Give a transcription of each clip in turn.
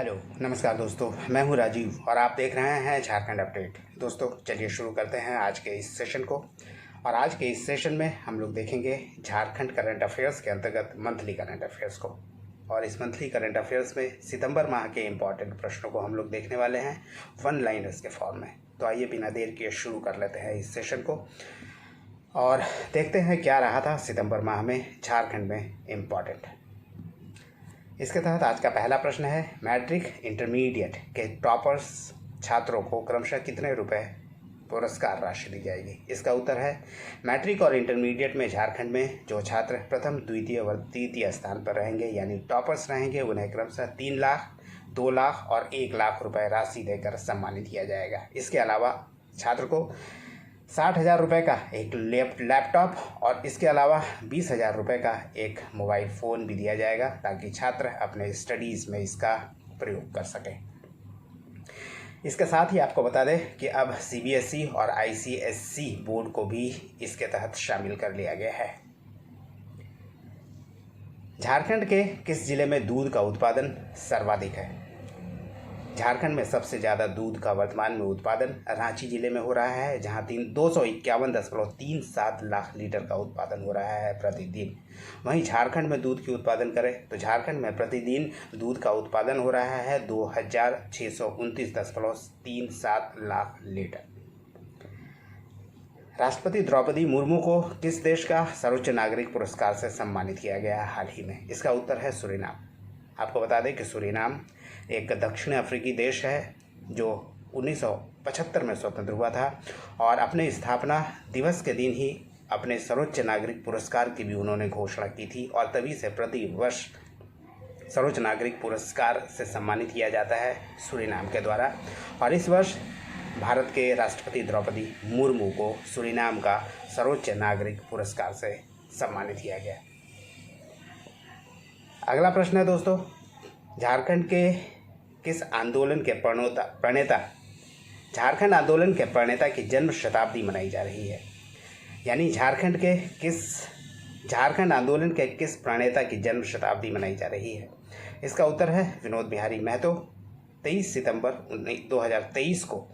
Hello नमस्कार दोस्तों, मैं हूं राजीव और आप देख रहे हैं झारखंड अपडेट। दोस्तों चलिए शुरू करते हैं आज के इस सेशन को। और आज के इस सेशन में हम लोग देखेंगे झारखंड करंट अफेयर्स के अंतर्गत मंथली करंट अफेयर्स को। और इस मंथली करंट अफेयर्स में सितंबर माह के इम्पॉर्टेंट प्रश्नों को हम लोग देखने वाले हैं वन लाइनर्स के फॉर्म में। तो आइए बिना देर किए शुरू कर लेते हैं इस सेशन को और देखते हैं क्या रहा था सितंबर माह में झारखंड में इम्पॉर्टेंट। इसके तहत आज का पहला प्रश्न है, मैट्रिक इंटरमीडिएट के टॉपर्स छात्रों को क्रमशः कितने रुपए पुरस्कार राशि दी जाएगी। इसका उत्तर है, मैट्रिक और इंटरमीडिएट में झारखंड में जो छात्र प्रथम द्वितीय व तृतीय स्थान पर रहेंगे यानी टॉपर्स रहेंगे, उन्हें क्रमशः 3 लाख, 2 लाख और 1 लाख रुपए राशि देकर सम्मानित किया जाएगा। इसके अलावा छात्र को 60,000 रुपये का एक लैपटॉप और इसके अलावा 20,000 रुपये का एक मोबाइल फ़ोन भी दिया जाएगा ताकि छात्र अपने स्टडीज़ में इसका प्रयोग कर सकें। इसके साथ ही आपको बता दें कि अब CBSE और ICSE बोर्ड को भी इसके तहत शामिल कर लिया गया है। झारखंड के किस जिले में दूध का उत्पादन सर्वाधिक है। झारखंड में सबसे ज़्यादा दूध का वर्तमान में उत्पादन रांची जिले में हो रहा है, जहां 251.37 लाख लीटर का उत्पादन हो रहा है प्रतिदिन। वहीं झारखंड में दूध की उत्पादन करें तो झारखंड में प्रतिदिन दूध का उत्पादन हो रहा है 2629.37 लाख लीटर। राष्ट्रपति द्रौपदी मुर्मू को किस देश का सर्वोच्च नागरिक पुरस्कार से सम्मानित किया गया हाल ही में। इसका उत्तर है सूरीनाम। आपको बता दें कि सूरीनाम एक दक्षिण अफ्रीकी देश है जो 1975 में स्वतंत्र हुआ था और अपने स्थापना दिवस के दिन ही अपने सर्वोच्च नागरिक पुरस्कार की भी उन्होंने घोषणा की थी और तभी से प्रति वर्ष सर्वोच्च नागरिक पुरस्कार से सम्मानित किया जाता है सूरीनाम के द्वारा। और इस वर्ष भारत के राष्ट्रपति द्रौपदी मुर्मू को सूरीनाम का सर्वोच्च नागरिक पुरस्कार से सम्मानित किया गया। अगला प्रश्न है दोस्तों, झारखंड के किस आंदोलन के प्रणेता झारखंड आंदोलन के प्रणेता की जन्म शताब्दी मनाई जा रही है। यानी झारखंड आंदोलन के किस प्रणेता की जन्म शताब्दी मनाई जा रही है। इसका उत्तर है विनोद बिहारी महतो। 23 सितंबर 2023 को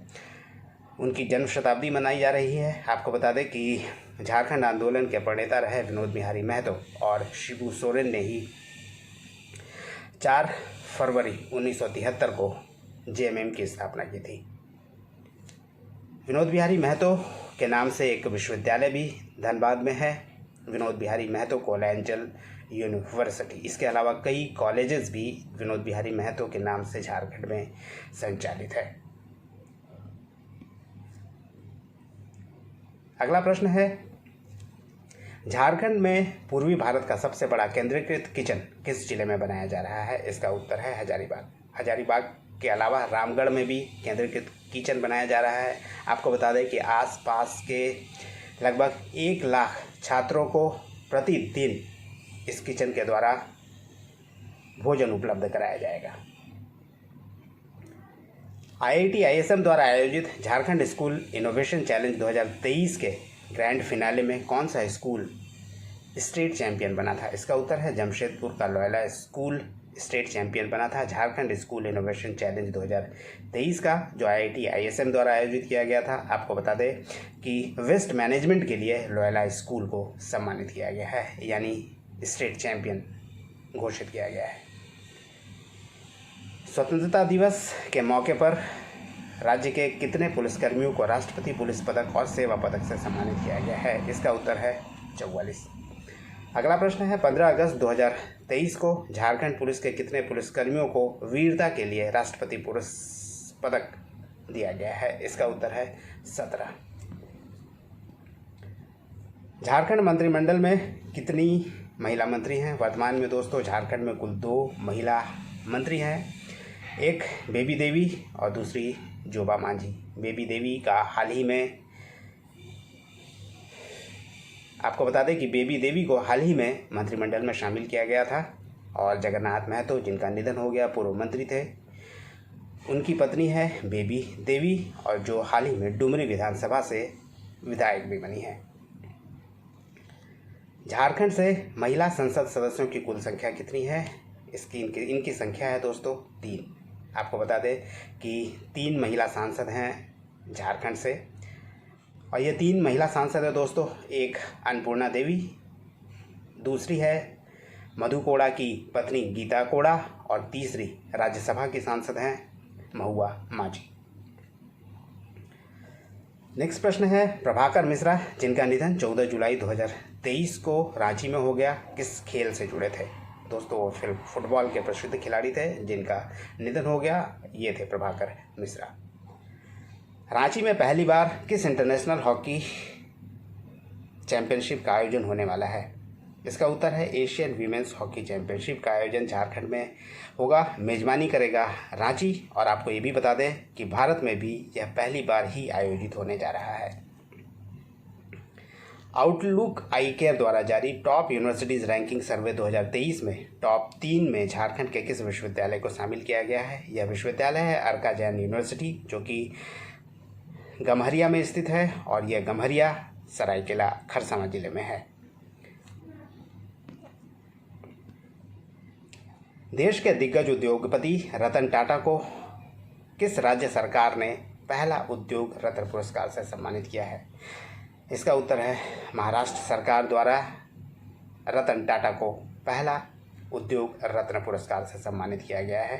उनकी जन्म शताब्दी मनाई जा रही है। आपको बता दें कि झारखंड आंदोलन के प्रणेता रहे विनोद बिहारी महतो और शिबू सोरेन ने ही 4 फरवरी 1973 को JMM की स्थापना की थी। विनोद बिहारी महतो के नाम से एक विश्वविद्यालय भी धनबाद में है, विनोद बिहारी महतो कोलेजियल यूनिवर्सिटी। इसके अलावा कई कॉलेजेस भी विनोद बिहारी महतो के नाम से झारखंड में संचालित है। अगला प्रश्न है, झारखंड में पूर्वी भारत का सबसे बड़ा केंद्रीकृत किचन किस जिले में बनाया जा रहा है। इसका उत्तर है हजारीबाग। हजारीबाग के अलावा रामगढ़ में भी केंद्रीकृत किचन बनाया जा रहा है। आपको बता दें कि आसपास के लगभग 1 लाख छात्रों को प्रतिदिन इस किचन के द्वारा भोजन उपलब्ध कराया जाएगा। IIT ISM द्वारा आयोजित झारखंड स्कूल इनोवेशन चैलेंज 2023 के ग्रैंड फिनाले में कौन सा स्कूल स्टेट चैंपियन बना था। इसका उत्तर है जमशेदपुर का लोयला स्कूल स्टेट चैंपियन बना था झारखंड स्कूल इनोवेशन चैलेंज 2023 का, जो IIT ISM द्वारा आयोजित किया गया था। आपको बता दें कि वेस्ट मैनेजमेंट के लिए लोयला स्कूल को सम्मानित किया गया है, यानी स्टेट चैंपियन घोषित किया गया है। स्वतंत्रता दिवस के मौके पर राज्य के कितने पुलिसकर्मियों को राष्ट्रपति पुलिस पदक और सेवा पदक से सम्मानित किया गया है। इसका उत्तर है 44। अगला प्रश्न है, 15 अगस्त 2023 को झारखंड पुलिस के कितने पुलिसकर्मियों को वीरता के लिए राष्ट्रपति पुलिस पदक दिया गया है। इसका उत्तर है 17। झारखंड मंत्रिमंडल में कितनी महिला मंत्री हैं। वर्तमान में दोस्तों झारखंड में कुल 2 महिला मंत्री हैं, एक बेबी देवी और दूसरी जोबा मांझी। बेबी देवी का हाल ही में आपको बता दें कि बेबी देवी को हाल ही में मंत्रिमंडल में शामिल किया गया था और जगन्नाथ महतो जिनका निधन हो गया पूर्व मंत्री थे, उनकी पत्नी है बेबी देवी और जो हाल ही में डुमरी विधानसभा से विधायक भी बनी है। झारखंड से महिला संसद सदस्यों की कुल संख्या कितनी है। इनकी संख्या है दोस्तों 3। आपको बता दें कि 3 महिला सांसद हैं झारखंड से, और ये 3 महिला सांसद है दोस्तों। एक अन्नपूर्णा देवी, दूसरी है मधु कोड़ा की पत्नी गीता कोड़ा, और तीसरी राज्यसभा की सांसद हैं महुआ माझी। नेक्स्ट प्रश्न है प्रभाकर मिश्रा, जिनका निधन 14 जुलाई 2023 को रांची में हो गया, किस खेल से जुड़े थे? दोस्तों वो फुटबॉल के प्रसिद्ध खिलाड़ी थे जिनका निधन हो गया, ये थे प्रभाकर मिश्रा। रांची में पहली बार किस इंटरनेशनल हॉकी चैंपियनशिप का आयोजन होने वाला है? इसका उत्तर है एशियन वीमेंस हॉकी चैंपियनशिप का आयोजन झारखंड में होगा, मेजबानी करेगा रांची। और आपको ये भी बता दें कि भारत में भी यह पहली बार ही आयोजित होने जा रहा है। आउटलुक आई केयर द्वारा जारी टॉप यूनिवर्सिटीज़ रैंकिंग सर्वे 2023 में टॉप 3 में झारखंड के किस विश्वविद्यालय को शामिल किया गया है? यह विश्वविद्यालय है अर्का जैन यूनिवर्सिटी, जो कि गम्हरिया में स्थित है, और यह गम्हरिया सरायकेला खरसावां जिले में है। देश के दिग्गज उद्योगपति रतन टाटा को किस राज्य सरकार ने पहला उद्योग रत्न पुरस्कार से सम्मानित किया है? इसका उत्तर है महाराष्ट्र सरकार द्वारा रतन टाटा को पहला उद्योग रत्न पुरस्कार से सम्मानित किया गया है।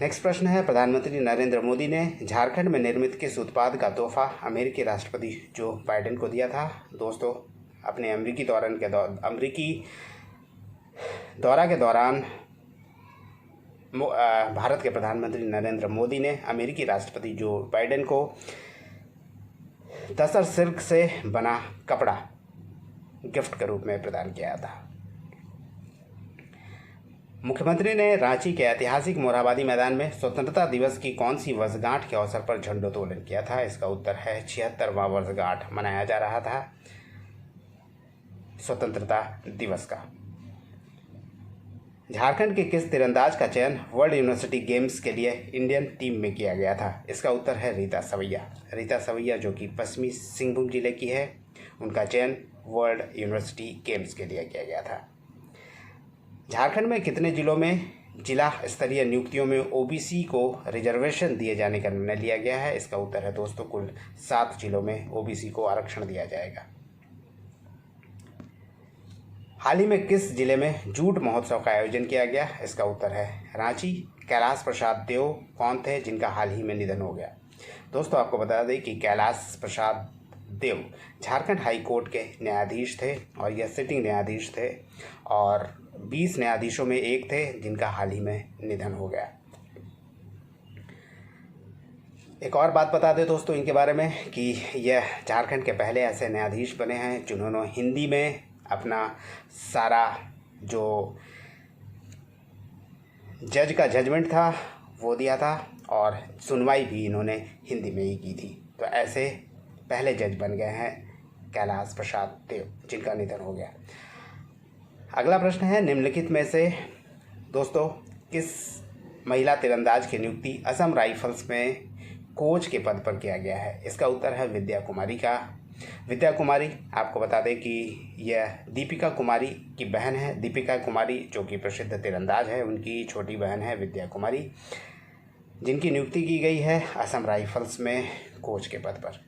नेक्स्ट प्रश्न है प्रधानमंत्री नरेंद्र मोदी ने झारखंड में निर्मित किस उत्पाद का तोहफा अमेरिकी राष्ट्रपति जो बाइडेन को दिया था? दोस्तों अपने अमेरिकी दौरा के दौरान भारत के प्रधानमंत्री नरेंद्र मोदी ने अमेरिकी राष्ट्रपति जो बाइडेन को तसर सिल्क से बना कपड़ा गिफ्ट के रूप में प्रदान किया था। मुख्यमंत्री ने रांची के ऐतिहासिक मोरहाबादी मैदान में स्वतंत्रता दिवस की कौन सी वर्षगांठ के अवसर पर झंडोत्तोलन किया था? इसका उत्तर है 76वां वर्षगांठ मनाया जा रहा था स्वतंत्रता दिवस का। झारखंड के किस तीरंदाज का चयन वर्ल्ड यूनिवर्सिटी गेम्स के लिए इंडियन टीम में किया गया था? इसका उत्तर है रीता सवैया। रीता सवैया जो कि पश्चिमी सिंहभूम जिले की है, उनका चयन वर्ल्ड यूनिवर्सिटी गेम्स के लिए किया गया था। झारखंड में कितने जिलों में जिला स्तरीय नियुक्तियों में ओबीसी को रिजर्वेशन दिए जाने का निर्णय लिया गया है? इसका उत्तर है दोस्तों कुल 7 जिलों में ओबीसी को आरक्षण दिया जाएगा। हाल ही में किस जिले में जूट महोत्सव का आयोजन किया गया? इसका उत्तर है रांची। कैलाश प्रसाद देव कौन थे जिनका हाल ही में निधन हो गया? दोस्तों आपको बता दें कि कैलाश प्रसाद देव झारखंड हाई कोर्ट के न्यायाधीश थे, और यह सिटिंग न्यायाधीश थे, और 20 न्यायाधीशों में एक थे जिनका हाल ही में निधन हो गया। एक और बात बता दें दोस्तों इनके बारे में कि यह झारखंड के पहले ऐसे न्यायाधीश बने हैं जिन्होंने हिंदी में अपना सारा जो जज का जजमेंट था वो दिया था, और सुनवाई भी इन्होंने हिंदी में ही की थी। तो ऐसे पहले जज बन गए हैं कैलाश प्रसाद देव जिनका निधन हो गया। अगला प्रश्न है निम्नलिखित में से दोस्तों किस महिला तीरंदाज की नियुक्ति असम राइफल्स में कोच के पद पर किया गया है? इसका उत्तर है विद्या कुमारी का। विद्या कुमारी आपको बता दें कि यह दीपिका कुमारी की बहन है। दीपिका कुमारी जो कि प्रसिद्ध तीरंदाज है, उनकी छोटी बहन है विद्या कुमारी, जिनकी नियुक्ति की गई है असम राइफल्स में कोच के पद पर।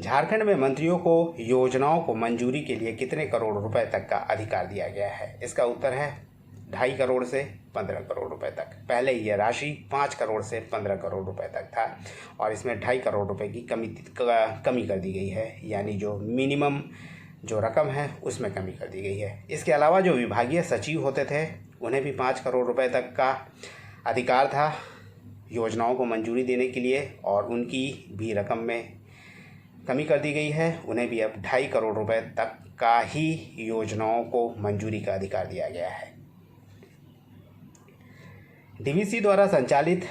झारखंड में मंत्रियों को योजनाओं को मंजूरी के लिए कितने करोड़ रुपए तक का अधिकार दिया गया है? इसका उत्तर है 2.5 करोड़ से 15 करोड़ रुपए तक। पहले यह राशि 5 करोड़ से 15 करोड़ रुपए तक था, और इसमें 2.5 करोड़ रुपए की कमी कर दी गई है, यानी जो मिनिमम जो रकम है उसमें कमी कर दी गई है। इसके अलावा जो विभागीय सचिव होते थे उन्हें भी 5 करोड़ रुपए तक का अधिकार था योजनाओं को मंजूरी देने के लिए, और उनकी भी रकम में कमी कर दी गई है। उन्हें भी अब 2.5 करोड़ रुपए तक का ही योजनाओं को मंजूरी का अधिकार दिया गया है। डीवीसी द्वारा संचालित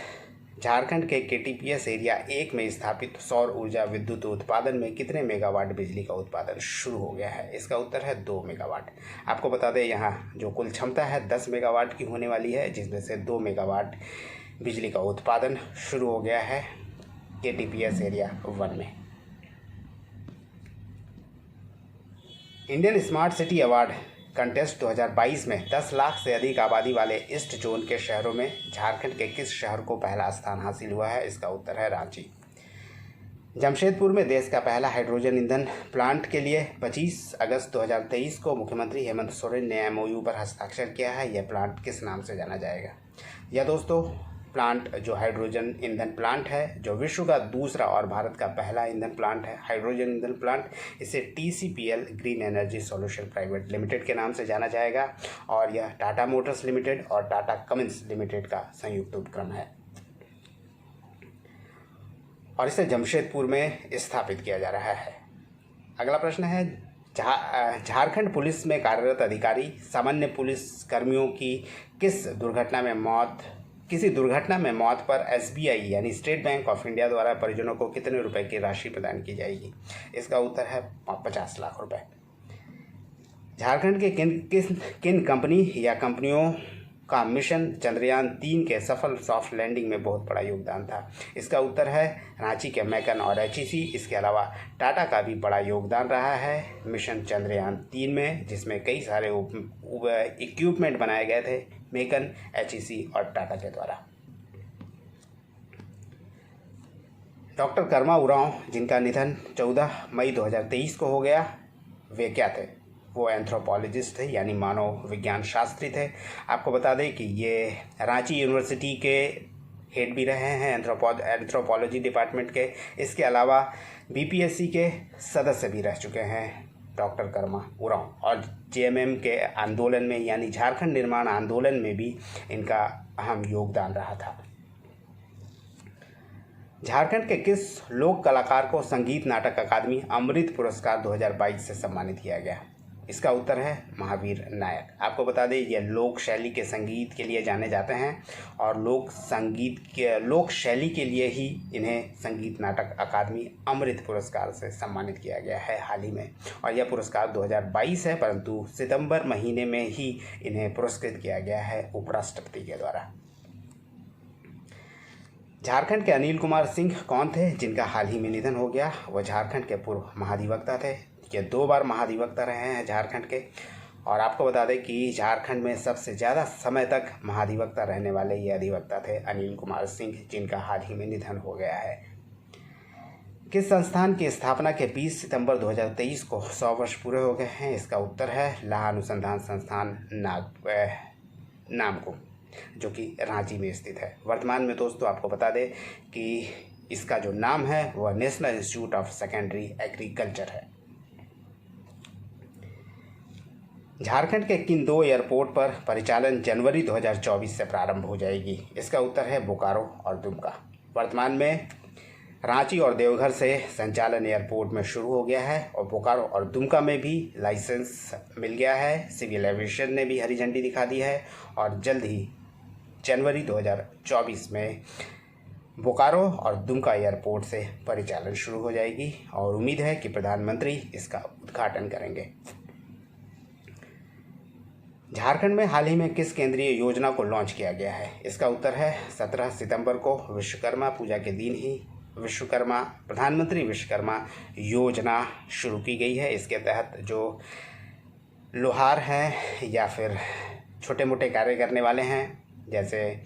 झारखंड के केटीपीएस एरिया 1 में स्थापित सौर ऊर्जा विद्युत उत्पादन में कितने मेगावाट बिजली का उत्पादन शुरू हो गया है? इसका उत्तर है 2 मेगावाट। आपको बता दें यहाँ जो कुल क्षमता है 10 मेगावाट की होने वाली है, जिसमें से 2 मेगावाट बिजली का उत्पादन शुरू हो गया है केटीपीएस एरिया 1 में। Indian smart city award contest 2022 में 10 लाख से अधिक आबादी वाले ईस्ट जोन के शहरों में झारखंड के किस शहर को पहला स्थान हासिल हुआ है? इसका उत्तर है रांची। जमशेदपुर में देश का पहला हाइड्रोजन ईंधन प्लांट के लिए 25 अगस्त 2023 को मुख्यमंत्री हेमंत सोरेन ने एमओयू पर हस्ताक्षर किया है। यह प्लांट किस नाम से जाना जाएगा? यह दोस्तों प्लांट जो हाइड्रोजन ईंधन प्लांट है, जो विश्व का दूसरा और भारत का पहला ईंधन प्लांट है, हाइड्रोजन ईंधन प्लांट, इसे TCPL green energy solution private limited के नाम से जाना जाएगा और यह टाटा मोटर्स लिमिटेड और टाटा कमिंस लिमिटेड का संयुक्त उपक्रम है और इसे जमशेदपुर में स्थापित किया जा रहा है। अगला प्रश्न है, झारखंड पुलिस में कार्यरत अधिकारी सामान्य पुलिस कर्मियों की किसी दुर्घटना में मौत पर SBI यानी स्टेट बैंक ऑफ इंडिया द्वारा परिजनों को कितने रुपए की राशि प्रदान की जाएगी? इसका उत्तर है 50 लाख रुपए। झारखंड के किन कंपनी या कंपनियों का मिशन चंद्रयान 3 के सफल सॉफ्ट लैंडिंग में बहुत बड़ा योगदान था? इसका उत्तर है रांची के मैकन और HEC। इसके अलावा टाटा का भी बड़ा योगदान रहा है मिशन चंद्रयान 3 में, जिसमें कई सारे इक्विपमेंट बनाए गए थे मैकन, HEC और टाटा के द्वारा। डॉक्टर कर्मा उरांव, जिनका निधन 14 मई 2023 को हो गया, वे क्या थे? वो एंथ्रोपोलॉजिस्ट थे यानी मानव विज्ञान शास्त्री थे। आपको बता दें कि ये रांची यूनिवर्सिटी के हेड भी रहे हैं एंथ्रोपोलॉजी डिपार्टमेंट के। इसके अलावा BPSC के सदस्य भी रह चुके हैं डॉक्टर कर्मा उरांव और JMM के आंदोलन में यानी झारखंड निर्माण आंदोलन में भी इनका अहम योगदान रहा था। झारखंड के किस लोक कलाकार को संगीत नाटक अकादमी अमृत पुरस्कार 2022 से सम्मानित किया गया? इसका उत्तर है महावीर नायक। आपको बता दें ये लोक शैली के संगीत के लिए जाने जाते हैं और लोक शैली के लिए ही इन्हें संगीत नाटक अकादमी अमृत पुरस्कार से सम्मानित किया गया है हाल ही में। और यह पुरस्कार 2022 है, परंतु सितंबर महीने में ही इन्हें पुरस्कृत किया गया है उपराष्ट्रपति के द्वारा। झारखंड के अनिल कुमार सिंह कौन थे जिनका हाल ही में निधन हो गया? वह झारखंड के पूर्व महाधिवक्ता थे। ये 2 बार महाधिवक्ता रहे हैं झारखंड के। और आपको बता दें कि झारखंड में सबसे ज़्यादा समय तक महाधिवक्ता रहने वाले ये अधिवक्ता थे अनिल कुमार सिंह, जिनका हाल ही में निधन हो गया है। किस संस्थान की स्थापना के 20 सितंबर 2023 को 100 वर्ष पूरे हो गए हैं? इसका उत्तर है लाह अनुसंधान संस्थान नामको, जो कि रांची में स्थित है। वर्तमान में दोस्तों आपको बता दें कि इसका जो नाम है वह national institute of secondary agriculture है। झारखंड के किन 2 एयरपोर्ट पर परिचालन जनवरी 2024 से प्रारंभ हो जाएगी? इसका उत्तर है बोकारो और दुमका। वर्तमान में रांची और देवघर से संचालन एयरपोर्ट में शुरू हो गया है और बोकारो और दुमका में भी लाइसेंस मिल गया है। सिविल एविएशन ने भी हरी झंडी दिखा दी है और जल्द ही जनवरी 2024 में बोकारो और दुमका एयरपोर्ट से परिचालन शुरू हो जाएगी और उम्मीद है कि प्रधानमंत्री इसका उद्घाटन करेंगे। झारखंड में हाल ही में किस केंद्रीय योजना को लॉन्च किया गया है? इसका उत्तर है 17 सितंबर को विश्वकर्मा पूजा के दिन ही प्रधानमंत्री विश्वकर्मा योजना शुरू की गई है। इसके तहत जो लोहार हैं या फिर छोटे मोटे कार्य करने वाले हैं, जैसे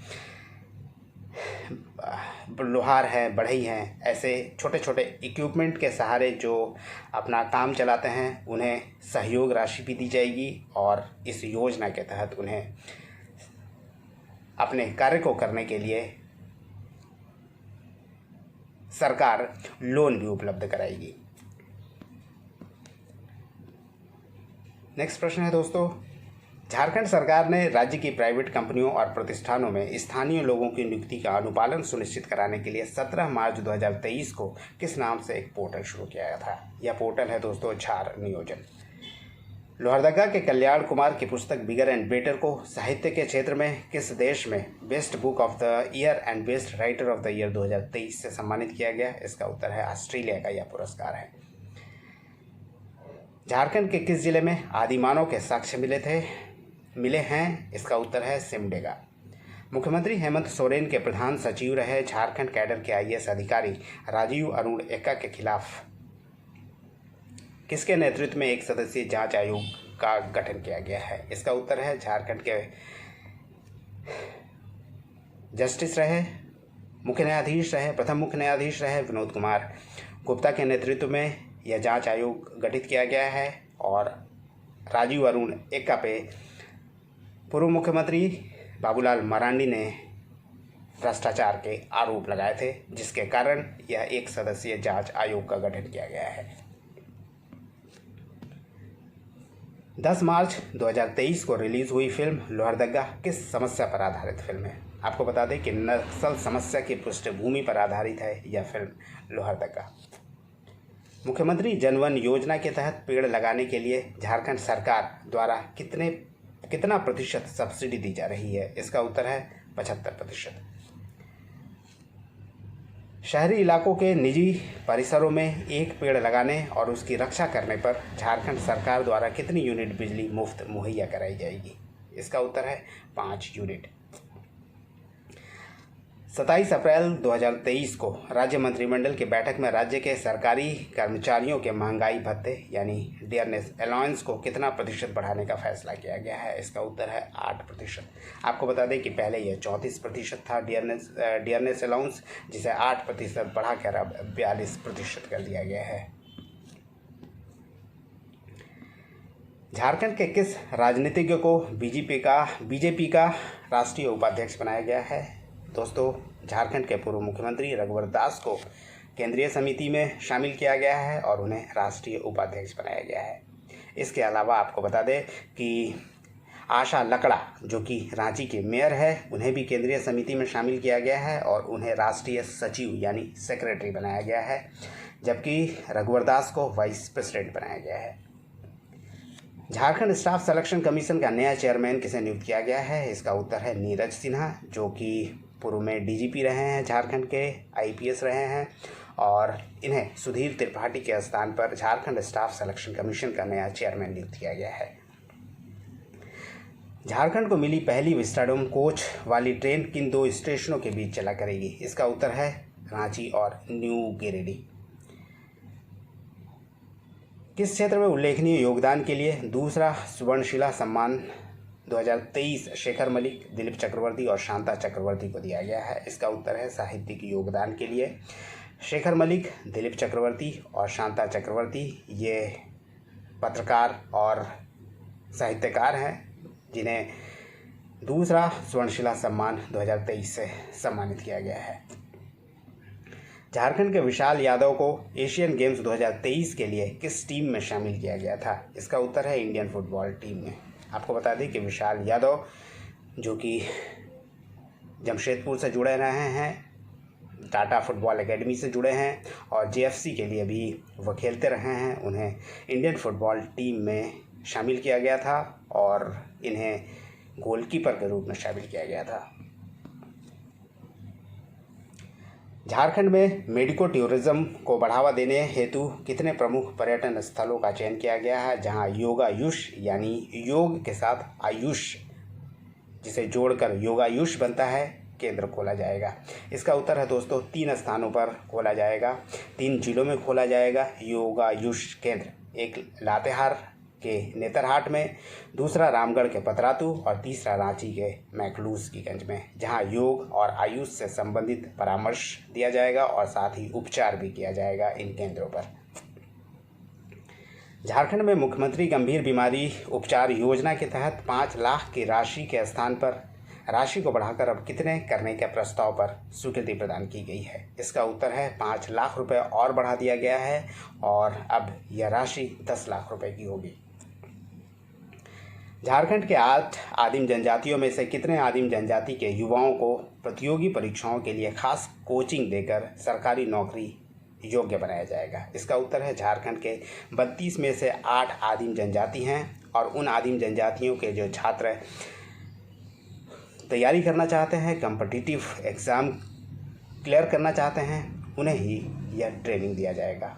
लोहार हैं, बढ़ई हैं, ऐसे छोटे छोटे इक्विपमेंट के सहारे जो अपना काम चलाते हैं, उन्हें सहयोग राशि भी दी जाएगी और इस योजना के तहत उन्हें अपने कार्य को करने के लिए सरकार लोन भी उपलब्ध कराएगी। नेक्स्ट प्रश्न है दोस्तों, झारखंड सरकार ने राज्य की प्राइवेट कंपनियों और प्रतिष्ठानों में स्थानीय लोगों की नियुक्ति का अनुपालन सुनिश्चित कराने के लिए 17 मार्च 2023 को किस नाम से एक पोर्टल शुरू किया था? यह पोर्टल है दोस्तों झार नियोजन। लोहरदगा के कल्याण कुमार की पुस्तक बिगर एंड बेटर को साहित्य के क्षेत्र में किस देश में best book of the year and best writer of the year 2023 से सम्मानित किया गया? इसका उत्तर है ऑस्ट्रेलिया का यह पुरस्कार है। झारखंड के किस जिले में आदिमानव के साक्ष्य मिले हैं? इसका उत्तर है सिमडेगा। मुख्यमंत्री हेमंत सोरेन के प्रधान सचिव रहे झारखंड कैडर के IAS अधिकारी राजीव अरुण एक्का के खिलाफ किसके नेतृत्व में एक सदस्यीय जांच आयोग का गठन किया गया है? इसका उत्तर है झारखंड के जस्टिस रहे, मुख्य न्यायाधीश रहे, प्रथम मुख्य न्यायाधीश रहे विनोद कुमार गुप्ता के नेतृत्व में यह जांच आयोग गठित किया गया है। और राजीव अरुण एक्का पे पूर्व मुख्यमंत्री बाबूलाल मरांडी ने भ्रष्टाचार के आरोप लगाए थे, जिसके कारण यह एक सदस्यीय जांच आयोग का गठन किया गया है। 10 मार्च 2023 को रिलीज हुई फिल्म लोहरदगा किस समस्या पर आधारित फिल्म है? आपको बता दें कि नक्सल समस्या की पृष्ठभूमि पर आधारित है यह फिल्म लोहरदगा। मुख्यमंत्री जनवन योजना के तहत पेड़ लगाने के लिए झारखंड सरकार द्वारा कितना प्रतिशत सब्सिडी दी जा रही है? इसका उत्तर है 75%। शहरी इलाकों के निजी परिसरों में एक पेड़ लगाने और उसकी रक्षा करने पर झारखंड सरकार द्वारा कितनी यूनिट बिजली मुफ्त मुहैया कराई जाएगी? इसका उत्तर है 5 यूनिट। 27 अप्रैल 2023 को राज्य मंत्रिमंडल की बैठक में राज्य के सरकारी कर्मचारियों के महंगाई भत्ते यानी डियरनेस अलाउंस को कितना प्रतिशत बढ़ाने का फैसला किया गया है? इसका उत्तर है 8%। आपको बता दें कि पहले यह 34% था डियरनेस अलाउंस, जिसे 8% बढ़ाकर अब 42% कर दिया गया है। झारखंड के किस राजनीतिज्ञ को बीजेपी का राष्ट्रीय उपाध्यक्ष बनाया गया है? दोस्तों, झारखंड के पूर्व मुख्यमंत्री रघुवर दास को केंद्रीय समिति में शामिल किया गया है और उन्हें राष्ट्रीय उपाध्यक्ष बनाया गया है। इसके अलावा आपको बता दें कि आशा लकड़ा जो कि रांची के मेयर है, उन्हें भी केंद्रीय समिति में शामिल किया गया है और उन्हें राष्ट्रीय सचिव यानी सेक्रेटरी बनाया गया है, जबकि रघुवर दास को वाइस प्रेसिडेंट बनाया गया है। झारखंड स्टाफ सिलेक्शन कमीशन का नया चेयरमैन किसे नियुक्त किया गया है? इसका उत्तर है नीरज सिन्हा, जो कि पूर्व में डीजीपी रहे हैं, झारखंड के आईपीएस रहे हैं और इन्हें सुधीर त्रिपाठी के स्थान पर झारखंड स्टाफ सिलेक्शन कमीशन का नया चेयरमैन नियुक्त किया गया है। झारखंड को मिली पहली विस्टाडोम कोच वाली ट्रेन किन 2 स्टेशनों के बीच चला करेगी? इसका उत्तर है रांची और न्यू गिरिडीह। किस क्षेत्र में उल्लेखनीय योगदान के लिए दूसरा सुवर्णशिला सम्मान 2023 शेखर मलिक, दिलीप चक्रवर्ती और शांता चक्रवर्ती को दिया गया है? इसका उत्तर है साहित्यिक योगदान के लिए। शेखर मलिक, दिलीप चक्रवर्ती और शांता चक्रवर्ती ये पत्रकार और साहित्यकार हैं, जिन्हें दूसरा सुवर्णशिला सम्मान 2023 से सम्मानित किया गया है। झारखंड के विशाल यादव को एशियन गेम्स 2023 के लिए किस टीम में शामिल किया गया था? इसका उत्तर है इंडियन फुटबॉल टीम में। आपको बता दें कि विशाल यादव जो कि जमशेदपुर से जुड़े रहे हैं, टाटा फुटबॉल एकेडमी से जुड़े हैं और जेएफसी के लिए भी वह खेलते रहे हैं, उन्हें इंडियन फुटबॉल टीम में शामिल किया गया था और इन्हें गोलकीपर के रूप में शामिल किया गया था। झारखंड में मेडिको टूरिज्म को बढ़ावा देने हेतु कितने प्रमुख पर्यटन स्थलों का चयन किया गया है, जहां योगायुष यानी योग के साथ आयुष जिसे जोड़कर योगायुष बनता है केंद्र खोला जाएगा? इसका उत्तर है दोस्तों 3 स्थानों पर खोला जाएगा, 3 जिलों में खोला जाएगा योगायुष केंद्र। एक लातेहार के नेतरहाट में, दूसरा रामगढ़ के पतरातू और तीसरा रांची के मैकलूसकीगंज में, जहां योग और आयुष से संबंधित परामर्श दिया जाएगा और साथ ही उपचार भी किया जाएगा इन केंद्रों पर। झारखंड में मुख्यमंत्री गंभीर बीमारी उपचार योजना के तहत 5 लाख की राशि के स्थान पर राशि को बढ़ाकर अब कितने करने के प्रस्ताव पर स्वीकृति प्रदान की गई है? इसका उत्तर है 5 लाख रुपए और बढ़ा दिया गया है और अब यह राशि 10 लाख रुपए की होगी। झारखंड के 8 आदिम जनजातियों में से कितने आदिम जनजाति के युवाओं को प्रतियोगी परीक्षाओं के लिए खास कोचिंग देकर सरकारी नौकरी योग्य बनाया जाएगा? इसका उत्तर है झारखंड के 32 में से 8 आदिम जनजाति हैं और उन आदिम जनजातियों के जो छात्र तैयारी करना चाहते हैं, कॉम्पिटिटिव एग्ज़ाम क्लियर करना चाहते हैं, उन्हें ही यह ट्रेनिंग दिया जाएगा।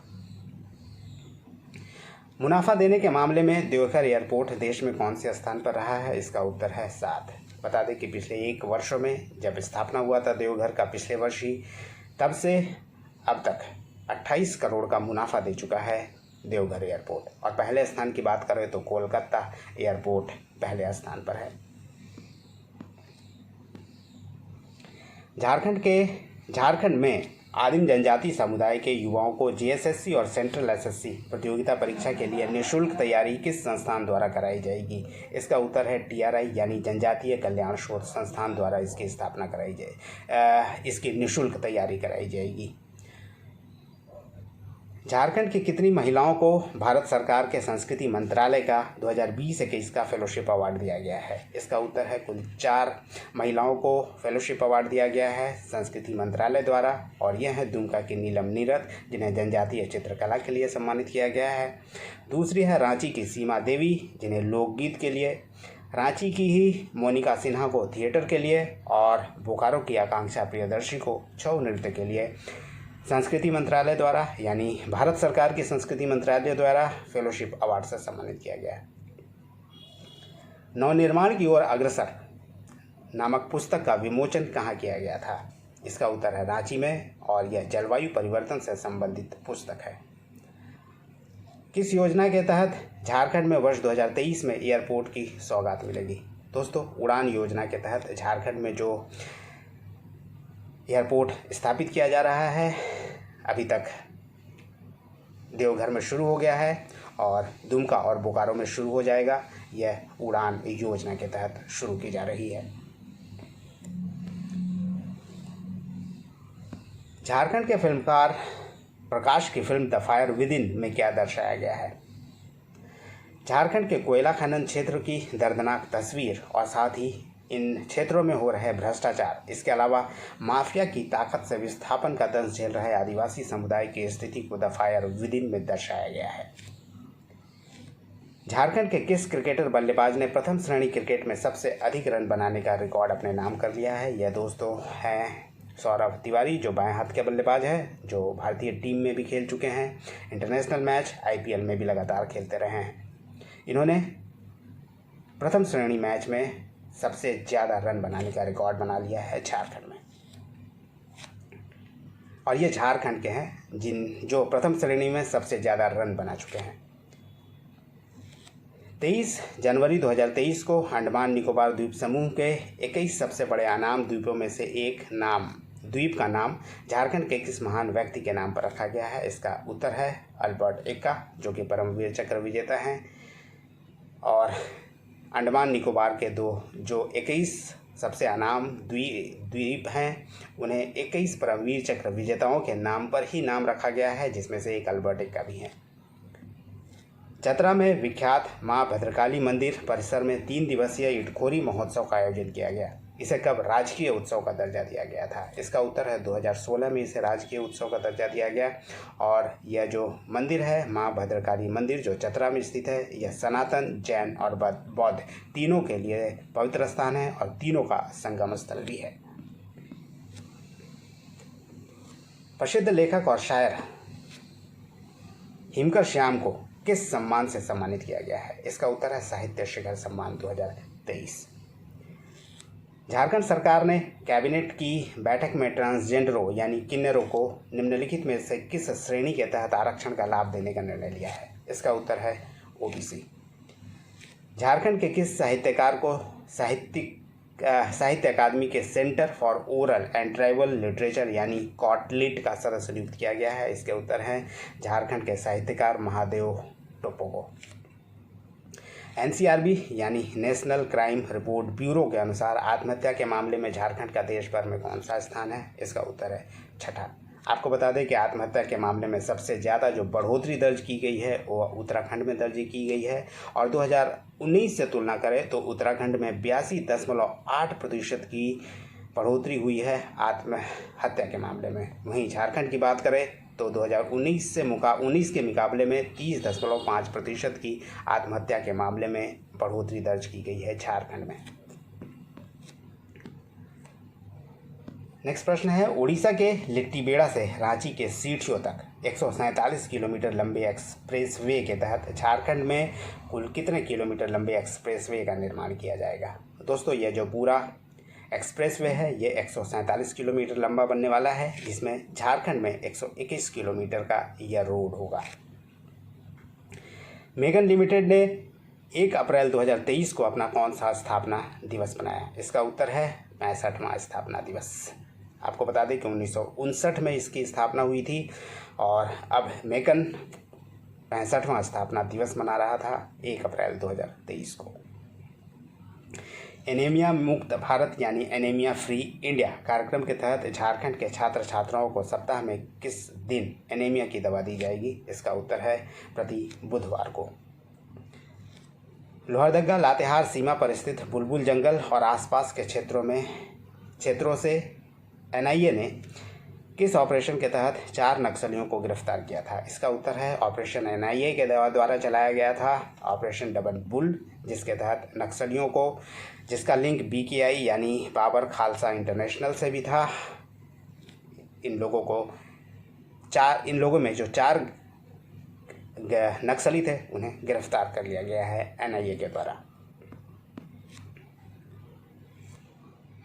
मुनाफा देने के मामले में देवघर एयरपोर्ट देश में कौन से स्थान पर रहा है? इसका उत्तर है 7। बता दें कि पिछले 1 वर्षों में जब स्थापना हुआ था देवघर का पिछले वर्ष ही, तब से अब तक 28 करोड़ का मुनाफा दे चुका है देवघर एयरपोर्ट। और पहले स्थान की बात करें तो कोलकाता एयरपोर्ट पहले स्थान पर है। झारखंड में आदिम जनजाति समुदाय के युवाओं को जीएसएससी और सेंट्रल एसएससी प्रतियोगिता परीक्षा के लिए निःशुल्क तैयारी किस संस्थान द्वारा कराई जाएगी? इसका उत्तर है टीआरआई यानी जनजातीय कल्याण शोध संस्थान द्वारा इसकी स्थापना कराई जाए, इसकी निःशुल्क तैयारी कराई जाएगी। झारखंड की कितनी महिलाओं को भारत सरकार के संस्कृति मंत्रालय का 2020-21 का फेलोशिप अवार्ड दिया गया है? इसका उत्तर है कुल 4 महिलाओं को फेलोशिप अवार्ड दिया गया है संस्कृति मंत्रालय द्वारा, और यह है दुमका की नीलम नीरद जिन्हें जनजातीय चित्रकला के लिए सम्मानित किया गया है। दूसरी है रांची की सीमा देवी जिन्हें लोकगीत के लिए, रांची की ही मोनिका सिन्हा को थिएटर के लिए, और बोकारो की आकांक्षा प्रियदर्शी को छऊ नृत्य के लिए संस्कृति मंत्रालय द्वारा यानी भारत सरकार की संस्कृति मंत्रालय द्वारा फेलोशिप अवार्ड से सम्मानित किया गया है। नवनिर्माण की ओर अग्रसर नामक पुस्तक का विमोचन कहाँ किया गया था? इसका उत्तर है रांची में, और यह जलवायु परिवर्तन से संबंधित पुस्तक है। किस योजना के तहत झारखंड में वर्ष 2023 में एयरपोर्ट की सौगात मिलेगी? दोस्तों, उड़ान योजना के तहत झारखंड में जो एयरपोर्ट स्थापित किया जा रहा है, अभी तक देवघर में शुरू हो गया है और दुमका और बोकारो में शुरू हो जाएगा। यह उड़ान योजना के तहत शुरू की जा रही है। झारखंड के फिल्मकार प्रकाश की फिल्म द फायर विदिन में क्या दर्शाया गया है? झारखंड के कोयला खनन क्षेत्र की दर्दनाक तस्वीर और साथ ही इन क्षेत्रों में हो रहे भ्रष्टाचार, इसके अलावा माफिया की ताकत से विस्थापन का दंश झेल रहे आदिवासी समुदाय की स्थिति को द फायर विदिन में दर्शाया गया है। झारखंड के किस क्रिकेटर बल्लेबाज ने प्रथम श्रेणी क्रिकेट में सबसे अधिक रन बनाने का रिकॉर्ड अपने नाम कर लिया है? यह दोस्तों हैं सौरभ तिवारी, जो बाएं हाथ के बल्लेबाज हैं, जो भारतीय टीम में भी खेल चुके हैं, इंटरनेशनल मैच आईपीएल में भी लगातार खेलते रहे हैं। इन्होंने प्रथम श्रेणी मैच में सबसे ज़्यादा रन बनाने का रिकॉर्ड बना लिया है झारखंड में, और ये झारखंड के हैं जो प्रथम श्रेणी में सबसे ज़्यादा रन बना चुके हैं। 23 जनवरी 2023 को अंडमान निकोबार द्वीप समूह के 21 सबसे बड़े अनाम द्वीपों में से एक द्वीप का नाम झारखंड के किस महान व्यक्ति के नाम पर रखा गया है? इसका उत्तर है अल्बर्ट एक्का, जो कि परमवीर चक्र विजेता हैं। और अंडमान निकोबार के जो 21 सबसे अनाम द्वीप हैं, उन्हें 21 परमवीर चक्र विजेताओं के नाम पर ही नाम रखा गया है, जिसमें से एक अल्बर्ट एक्का भी है। चतरा में विख्यात मां भद्रकाली मंदिर परिसर में 3 दिवसीय इटखोरी महोत्सव का आयोजन किया गया। इसे कब राजकीय उत्सव का दर्जा दिया गया था? इसका उत्तर है 2016 में इसे राजकीय उत्सव का दर्जा दिया गया। और यह जो मंदिर है मां भद्रकाली मंदिर, जो चतरा में स्थित है, यह सनातन, जैन और बौद्ध तीनों के लिए पवित्र स्थान है और तीनों का संगम स्थल भी है। प्रसिद्ध लेखक और शायर हिमकर श्याम को किस सम्मान से सम्मानित किया गया है? इसका उत्तर है साहित्य शिखर सम्मान 2023। झारखंड सरकार ने कैबिनेट की बैठक में ट्रांसजेंडरों यानी किन्नरों को निम्नलिखित में से किस श्रेणी के तहत आरक्षण का लाभ देने का निर्णय लिया है? इसका उत्तर है ओबीसी। झारखंड के किस साहित्यकार को साहित्य अकादमी के centre for oral and tribal literature यानी कॉटलिट का सदस्य नियुक्त किया गया है? इसके उत्तर हैं झारखंड के साहित्यकार महादेव टोपो को। एनसीआरबी यानी नेशनल क्राइम रिपोर्ट ब्यूरो के अनुसार आत्महत्या के मामले में झारखंड का देश भर में कौन सा स्थान है? इसका उत्तर है 6ठा। आपको बता दें कि आत्महत्या के मामले में सबसे ज़्यादा जो बढ़ोतरी दर्ज की गई है वो उत्तराखंड में दर्ज की गई है, और 2019 से तुलना करें तो उत्तराखंड में 82.8% की बढ़ोतरी हुई है आत्महत्या के मामले में। वहीं झारखंड की बात करें तो 2019 के मुकाबले में 30.5% की आत्महत्या के मामले में बढ़ोतरी दर्ज की गई है झारखंड में। नेक्स्ट प्रश्न है, उड़ीसा के लिट्टीबेड़ा से रांची के सीठियों तक 147 किलोमीटर लंबे एक्सप्रेसवे के तहत झारखंड में कुल कितने किलोमीटर लंबे एक्सप्रेसवे का निर्माण किया जाएगा? दोस्तों, यह जो पूरा एक्सप्रेसवे है ये 147 किलोमीटर लंबा बनने वाला है, जिसमें झारखंड में 121 किलोमीटर का यह रोड होगा। मेगन लिमिटेड ने 1 अप्रैल 2023 को अपना कौन सा स्थापना दिवस मनाया? इसका उत्तर है 65वां स्थापना दिवस। आपको बता दें कि 1959 में इसकी स्थापना हुई थी और अब मेगन 65वां स्थापना दिवस मना रहा था 1 अप्रैल 2023 को। एनीमिया मुक्त भारत यानी एनीमिया फ्री इंडिया कार्यक्रम के तहत झारखंड के छात्र छात्राओं को सप्ताह में किस दिन एनीमिया की दवा दी जाएगी? इसका उत्तर है प्रति बुधवार को। लोहरदगा लातेहार सीमा पर स्थित बुलबुल जंगल और आसपास के क्षेत्रों से एनआईए ने किस ऑपरेशन के तहत 4 नक्सलियों को गिरफ्तार किया था? इसका उत्तर है ऑपरेशन एनआईए के द्वारा चलाया गया था, ऑपरेशन डबल बुल, जिसके तहत नक्सलियों को, जिसका लिंक बीकेआई यानी बाबर खालसा इंटरनेशनल से भी था, इन लोगों में जो 4 नक्सली थे उन्हें गिरफ्तार कर लिया गया है एनआईए के द्वारा।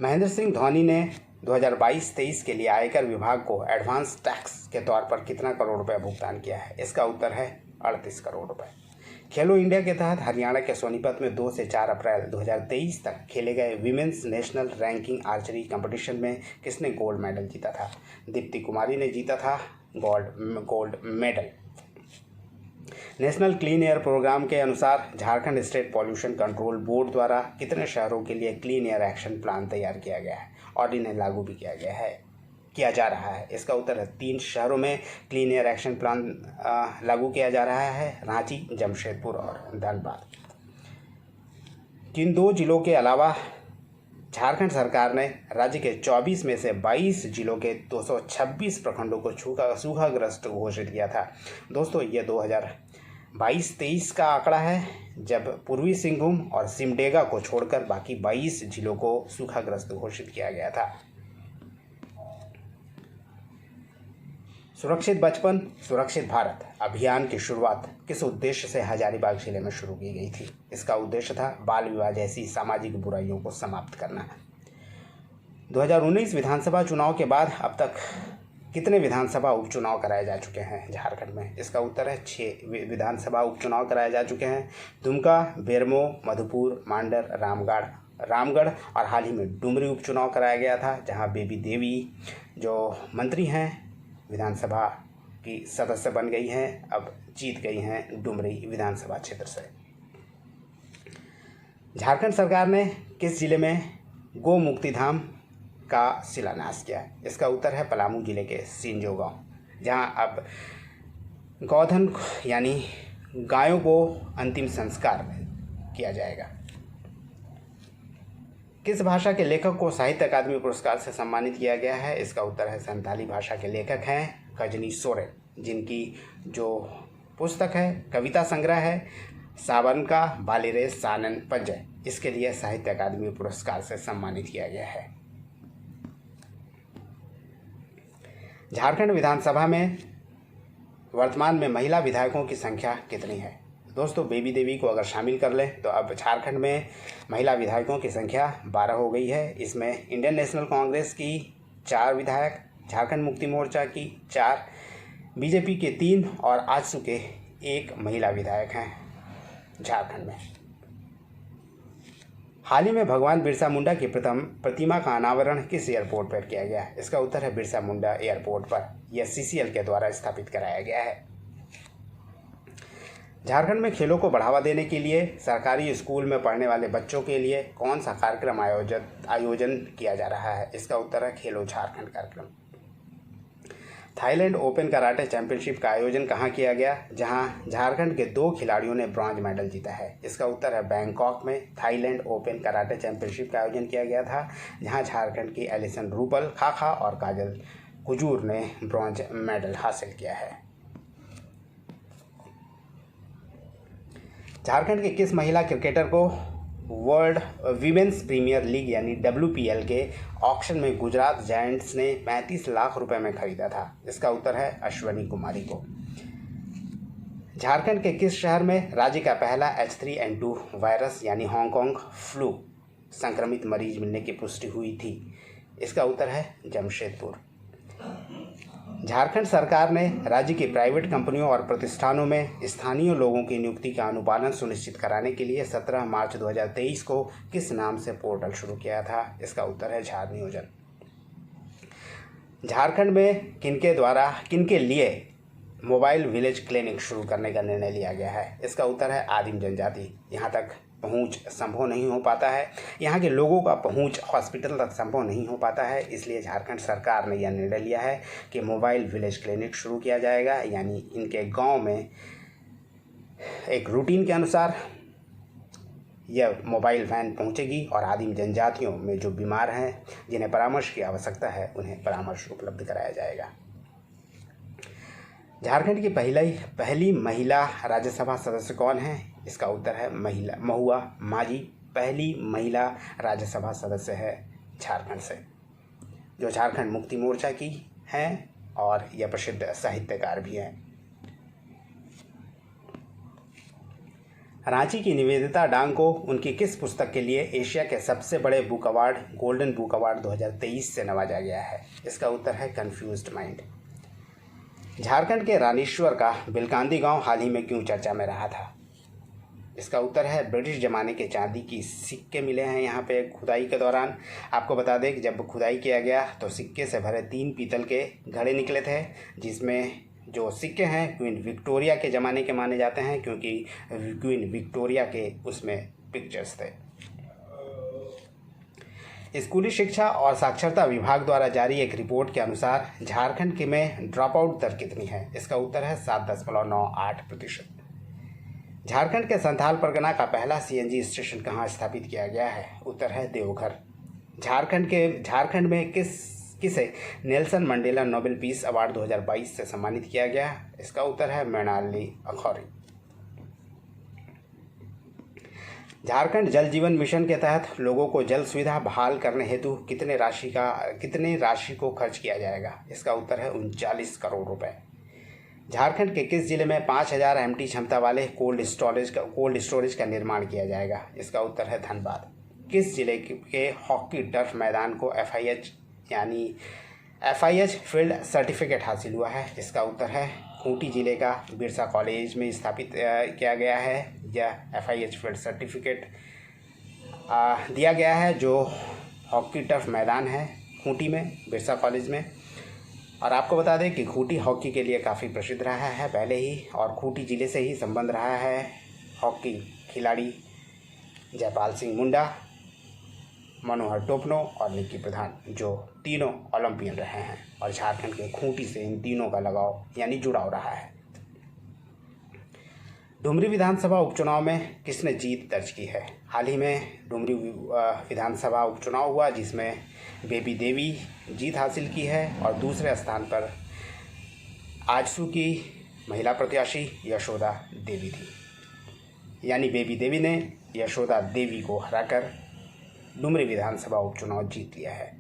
महेंद्र सिंह धोनी ने 2022-23 के लिए आयकर विभाग को एडवांस टैक्स के तौर पर कितना करोड़ रुपए भुगतान किया है? इसका उत्तर है 38 करोड़ रुपए। खेलो इंडिया के तहत हरियाणा के सोनीपत में 2 से 4 अप्रैल 2023 तक खेले गए women's national ranking archery competition में किसने गोल्ड मेडल जीता था? दीप्ति कुमारी ने जीता था gold medal. National clean air programme के अनुसार Jharkhand state pollution control board द्वारा कितने शहरों के लिए क्लीन एयर एक्शन प्लान तैयार किया गया है और इन्हें लागू भी किया जा रहा है? इसका उत्तर है 3 शहरों में क्लीन एयर एक्शन प्लान लागू किया जा रहा है, रांची, जमशेदपुर और धनबाद। किन 2 जिलों के अलावा झारखंड सरकार ने राज्य के 24 में से 22 जिलों के 226 प्रखंडों को सूखाग्रस्त घोषित किया था? दोस्तों, ये 2022-23 का आंकड़ा है, जब पूर्वी सिंहभूम और सिमडेगा को छोड़कर बाकी 22 जिलों को सूखाग्रस्त घोषित किया गया था। सुरक्षित बचपन सुरक्षित भारत अभियान की शुरुआत किस उद्देश्य से हजारीबाग जिले में शुरू की गई थी? इसका उद्देश्य था बाल विवाह जैसी सामाजिक बुराइयों को समाप्त करना। 2019 विधानसभा चुनाव के बाद अब तक कितने विधानसभा उपचुनाव कराए जा चुके हैं झारखंड में? इसका उत्तर है 6 विधानसभा उपचुनाव कराए जा चुके हैं। दुमका, बेरमो, मधुपुर, मांडर, रामगढ़ और हाल ही में डुमरी उपचुनाव कराया गया था, जहां बेबी देवी जो मंत्री हैं विधानसभा की सदस्य बन गई हैं, अब जीत गई हैं डुमरी विधानसभा क्षेत्र से। झारखंड सरकार ने किस जिले में गो मुक्ति धाम का शिलान्यास किया? इसका उत्तर है पलामू जिले के सिंजो गांव, जहां अब गौधन यानी गायों को अंतिम संस्कार किया जाएगा। किस भाषा के लेखक को साहित्य अकादमी पुरस्कार से सम्मानित किया गया है? इसका उत्तर है संथाली भाषा के लेखक हैं कजनी सोरेन, जिनकी जो पुस्तक है, कविता संग्रह है सावन का बालिरे सानन पंजय, इसके लिए साहित्य अकादमी पुरस्कार से सम्मानित किया गया है। झारखंड विधानसभा में वर्तमान में महिला विधायकों की संख्या कितनी है? दोस्तों, बेबी देवी को अगर शामिल कर लें तो अब झारखंड में महिला विधायकों की संख्या 12 हो गई है। इसमें इंडियन नेशनल कांग्रेस की 4 विधायक, झारखंड मुक्ति मोर्चा की 4, बीजेपी के 3 और आजसू के 1 महिला विधायक हैं झारखंड में। हाल ही में भगवान बिरसा मुंडा की प्रतिमा का अनावरण किस एयरपोर्ट पर किया गया? इसका उत्तर है बिरसा मुंडा एयरपोर्ट पर। यह CCL के द्वारा स्थापित कराया गया है। झारखंड में खेलों को बढ़ावा देने के लिए सरकारी स्कूल में पढ़ने वाले बच्चों के लिए कौन सा कार्यक्रम आयोजन किया जा रहा है? इसका उत्तर है खेलो झारखंड कार्यक्रम। थाईलैंड ओपन कराटे चैंपियनशिप का आयोजन कहाँ किया गया, जहां झारखंड के 2 खिलाड़ियों ने ब्रॉन्ज मेडल जीता है? इसका उत्तर है बैंकॉक में थाईलैंड ओपन कराटे चैंपियनशिप का आयोजन किया गया था, जहां झारखंड की एलिसन रूपल खाखा और काजल कुजूर ने ब्रॉन्ज मेडल हासिल किया है। झारखंड के किस महिला क्रिकेटर को वर्ल्ड वीमेंस प्रीमियर लीग यानी WPL के ऑक्शन में गुजरात जायंट्स ने 35 लाख रुपए में खरीदा था? इसका उत्तर है अश्वनी कुमारी को। झारखंड के किस शहर में राज्य का पहला H3N2 वायरस यानी हांगकांग फ्लू संक्रमित मरीज मिलने की पुष्टि हुई थी? इसका उत्तर है जमशेदपुर। झारखंड सरकार ने राज्य की प्राइवेट कंपनियों और प्रतिष्ठानों में स्थानीय लोगों की नियुक्ति का अनुपालन सुनिश्चित कराने के लिए 17 मार्च 2023 को किस नाम से पोर्टल शुरू किया था? इसका उत्तर है झार नियोजन। झारखंड में किनके लिए मोबाइल विलेज क्लिनिक शुरू करने का निर्णय लिया गया है? इसका उत्तर है आदिम जनजाति। यहाँ तक पहुँच संभव नहीं हो पाता है, यहाँ के लोगों का पहुँच हॉस्पिटल तक संभव नहीं हो पाता है, इसलिए झारखंड सरकार ने यह निर्णय लिया है कि मोबाइल विलेज क्लिनिक शुरू किया जाएगा। यानी इनके गांव में एक रूटीन के अनुसार यह मोबाइल वैन पहुंचेगी और आदिम जनजातियों में जो बीमार हैं, जिन्हें परामर्श की आवश्यकता है, उन्हें परामर्श उपलब्ध कराया जाएगा। झारखंड की पहली महिला राज्यसभा सदस्य कौन है? इसका उत्तर है महुआ माझी पहली महिला राज्यसभा सदस्य है झारखंड से, जो झारखंड मुक्ति मोर्चा की हैं और यह प्रसिद्ध साहित्यकार भी हैं। रांची की निवेदिता डांग को उनकी किस पुस्तक के लिए एशिया के सबसे बड़े book award golden book award 2023 से नवाजा गया है? इसका उत्तर है कन्फ्यूज्ड माइंड। झारखंड के रानीश्वर का बिलकांदी गांव हाल ही में क्यों चर्चा में रहा था? इसका उत्तर है ब्रिटिश ज़माने के चांदी की सिक्के मिले हैं यहाँ पे खुदाई के दौरान। आपको बता दें कि जब खुदाई किया गया तो सिक्के से भरे 3 पीतल के घड़े निकले थे, जिसमें जो सिक्के हैं क्वीन विक्टोरिया के ज़माने के माने जाते हैं, क्योंकि क्वीन विक्टोरिया के उसमें पिक्चर्स थे। स्कूली शिक्षा और साक्षरता विभाग द्वारा जारी एक रिपोर्ट के अनुसार झारखंड में ड्रॉप आउट दर कितनी है? इसका उत्तर है 7.98%। झारखंड के संथाल परगना का पहला सीएनजी स्टेशन कहाँ स्थापित किया गया है? उत्तर है देवघर। झारखंड में किसे Nelson Mandela Nobel peace award 2022 से सम्मानित किया गया? इसका उत्तर है मृणालिनी अखौरी। झारखंड जल जीवन मिशन के तहत लोगों को जल सुविधा बहाल करने हेतु कितने राशि को खर्च किया जाएगा? इसका उत्तर है 39 करोड़ रुपए। झारखंड के किस जिले में 5000 MT क्षमता वाले कोल्ड स्टोरेज का निर्माण किया जाएगा? इसका उत्तर है धनबाद। किस जिले के हॉकी टर्फ मैदान को FIH फील्ड सर्टिफिकेट हासिल हुआ है? इसका उत्तर है खूंटी जिले का बिरसा कॉलेज में स्थापित किया गया है। यह FIH फील्ड सर्टिफिकेट दिया गया है, जो हॉकी टर्फ मैदान है खूंटी में बिरसा कॉलेज में। और आपको बता दें कि खूंटी हॉकी के लिए काफ़ी प्रसिद्ध रहा है पहले ही, और खूंटी ज़िले से ही संबंध रहा है हॉकी खिलाड़ी जयपाल सिंह मुंडा, मनोहर टोपनो और निक्की प्रधान, जो तीनों ओलंपियन रहे हैं, और झारखंड के खूंटी से इन तीनों का लगाव यानी जुड़ाव रहा है। डुमरी विधानसभा उपचुनाव में किसने जीत दर्ज की है? हाल ही में डुमरी विधानसभा उपचुनाव हुआ, जिसमें बेबी देवी जीत हासिल की है, और दूसरे स्थान पर आजसू की महिला प्रत्याशी यशोदा देवी थी। यानी बेबी देवी ने यशोदा देवी को हराकर डुमरी विधानसभा उपचुनाव जीत लिया है।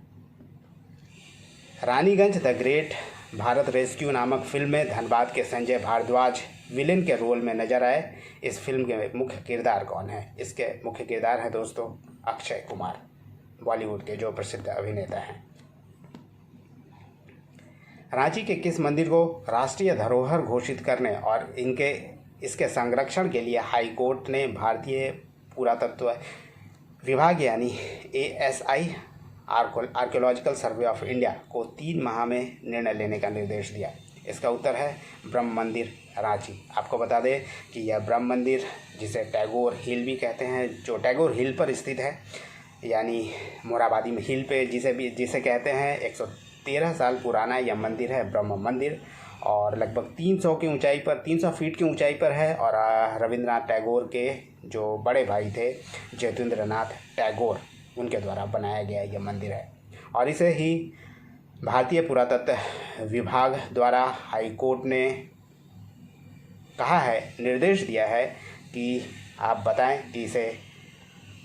Raniganj the great Bharat rescue नामक फिल्म में धनबाद के संजय भारद्वाज विलेन के रोल में नजर आए। इस फिल्म के मुख्य किरदार कौन है? इसके मुख्य किरदार हैं दोस्तों अक्षय कुमार, बॉलीवुड के जो प्रसिद्ध अभिनेता हैं। रांची के किस मंदिर को राष्ट्रीय धरोहर घोषित करने और इसके संरक्षण के लिए हाई कोर्ट ने भारतीय पुरातत्व विभाग यानी ASI archaeological survey of India को 3 माह में निर्णय लेने का निर्देश दिया? इसका उत्तर है ब्रह्म मंदिर रांची। आपको बता दें कि यह ब्रह्म मंदिर, जिसे टैगोर हिल भी कहते हैं, जो टैगोर हिल पर स्थित है, यानी मोराबादी में हिल पे जिसे कहते हैं, 113 साल पुराना यह मंदिर है, ब्रह्म मंदिर, और लगभग 300 फीट की ऊंचाई पर है। और रविंद्रनाथ टैगोर के जो बड़े भाई थे जयतेंद्रनाथ टैगोर, उनके द्वारा बनाया गया यह मंदिर है। और इसे ही भारतीय पुरातत्व विभाग द्वारा हाई कोर्ट ने कहा है, निर्देश दिया है कि आप बताएं कि इसे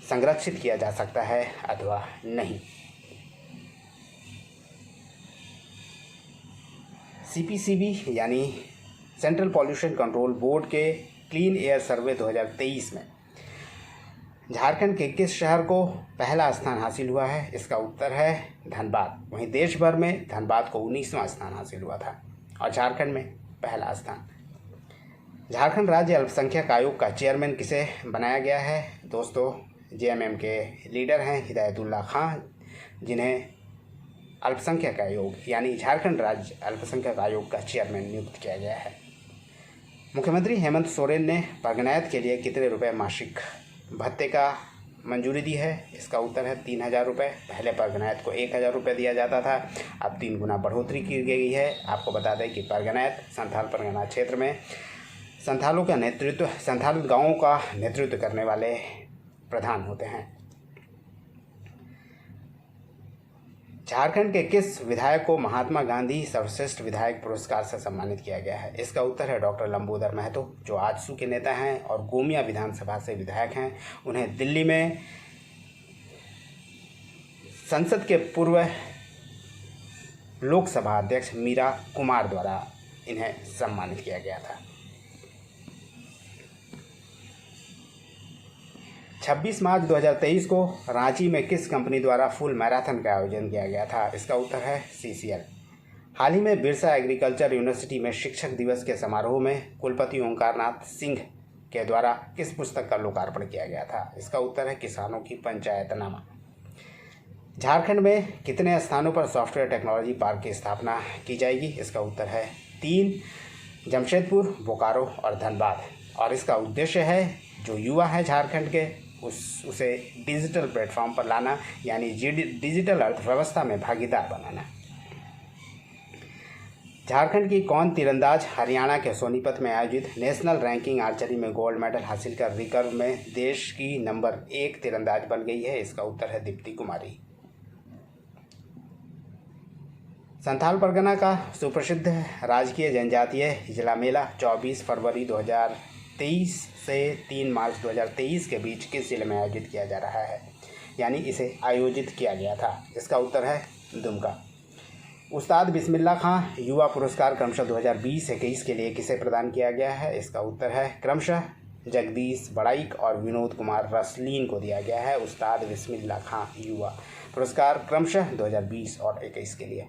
संरक्षित किया जा सकता है अथवा नहीं। CPCB यानी सेंट्रल पॉल्यूशन कंट्रोल बोर्ड के क्लीन एयर सर्वे 2023 में झारखंड के किस शहर को पहला स्थान हासिल हुआ है? इसका उत्तर है धनबाद। वहीं देश भर में धनबाद को 19वां स्थान हासिल हुआ था। और झारखंड में पहला स्थान। झारखंड राज्य अल्पसंख्यक आयोग का चेयरमैन किसे बनाया गया है? दोस्तों, जेएमएम के लीडर हैं हिदायतुल्लाह खान, जिन्हें अल्पसंख्यक आयोग यानी झारखंड राज्य अल्पसंख्यक आयोग का चेयरमैन नियुक्त किया गया है। मुख्यमंत्री हेमंत सोरेन ने परगनायत के लिए कितने रुपए मासिक भत्ते का मंजूरी दी है? इसका उत्तर है 3000 रुपये। पहले परगनायत को 1000 रुपये दिया जाता था, अब 3 गुना बढ़ोतरी की गई है। आपको बता दें कि परगनायत संथाल परगना क्षेत्र में संथालों का नेतृत्व, संथाल गांवों का नेतृत्व करने वाले प्रधान होते हैं। झारखंड के किस विधायक को महात्मा गांधी सर्वश्रेष्ठ विधायक पुरस्कार से सम्मानित किया गया है? इसका उत्तर है डॉक्टर लंबोदर महतो, जो आजसू के नेता हैं और गोमिया विधानसभा से विधायक हैं। उन्हें दिल्ली में संसद के पूर्व लोकसभा अध्यक्ष मीरा कुमार द्वारा इन्हें सम्मानित किया गया था। 26 मार्च 2023 को रांची में किस कंपनी द्वारा फुल मैराथन का आयोजन किया गया था? इसका उत्तर है CCL। हाल ही में बिरसा एग्रीकल्चर यूनिवर्सिटी में शिक्षक दिवस के समारोह में कुलपति ओंकारनाथ सिंह के द्वारा किस पुस्तक का लोकार्पण किया गया था? इसका उत्तर है किसानों की पंचायतनामा। झारखंड में कितने स्थानों पर सॉफ्टवेयर टेक्नोलॉजी पार्क की स्थापना की जाएगी? इसका उत्तर है 3, जमशेदपुर, बोकारो और धनबाद। और इसका उद्देश्य है जो युवा है झारखंड के उसे डिजिटल प्लेटफॉर्म पर लाना, यानी डिजिटल अर्थव्यवस्था में भागीदार बनाना। झारखंड की कौन तीरंदाज हरियाणा के सोनीपत में आयोजित नेशनल रैंकिंग आर्चरी में गोल्ड मेडल हासिल कर रिकर्व में देश की नंबर 1 तीरंदाज बन गई है? इसका उत्तर है दीप्ति कुमारी। संथाल परगना का सुप्रसिद्ध राजकीय जनजातीय जिला मेला 24 फरवरी 2023 से 3 मार्च 2023 के बीच किस जिले में आयोजित किया जा रहा है, यानी इसे आयोजित किया गया था? इसका उत्तर है दुमका। उस्ताद बिस्मिल्लाह खां युवा पुरस्कार क्रमशः 2020-21 के लिए किसे प्रदान किया गया है? इसका उत्तर है क्रमशः जगदीश बड़ाइक और विनोद कुमार रसलीन को दिया गया है उस्ताद बिस्मिल्लाह खां युवा पुरस्कार क्रमशः 2020 और 21 के लिए।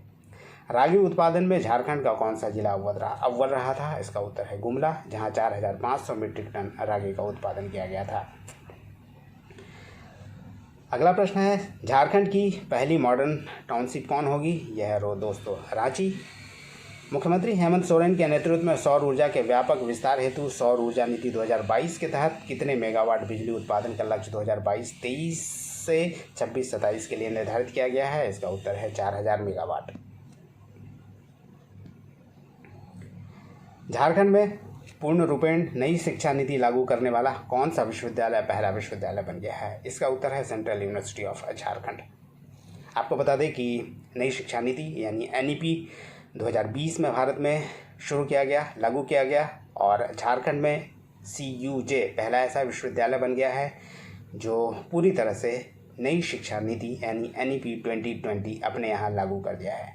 रागी उत्पादन में झारखंड का कौन सा जिला अव्वल रहा था? इसका उत्तर है गुमला, जहां 4500 मीट्रिक टन रागी का उत्पादन किया गया था। अगला प्रश्न है, झारखंड की पहली मॉडर्न टाउनशिप कौन होगी? यह है दोस्तों रांची। मुख्यमंत्री हेमंत सोरेन के नेतृत्व में सौर ऊर्जा के व्यापक विस्तार हेतु सौर ऊर्जा नीति 2022 के तहत कितने मेगावाट बिजली उत्पादन का लक्ष्य 2022-23 से 26-27 के लिए निर्धारित किया गया है? इसका उत्तर है 4000 मेगावाट। झारखंड में पूर्ण रूपेण नई शिक्षा नीति लागू करने वाला कौन सा विश्वविद्यालय पहला विश्वविद्यालय बन गया है? इसका उत्तर है सेंट्रल यूनिवर्सिटी ऑफ झारखंड। आपको बता दें कि नई शिक्षा नीति यानी NEP 2020 में भारत में शुरू किया गया, लागू किया गया, और झारखंड में CUJ पहला ऐसा विश्वविद्यालय बन गया है जो पूरी तरह से नई शिक्षा नीति यानी NEP 2020 अपने यहाँ लागू कर दिया है।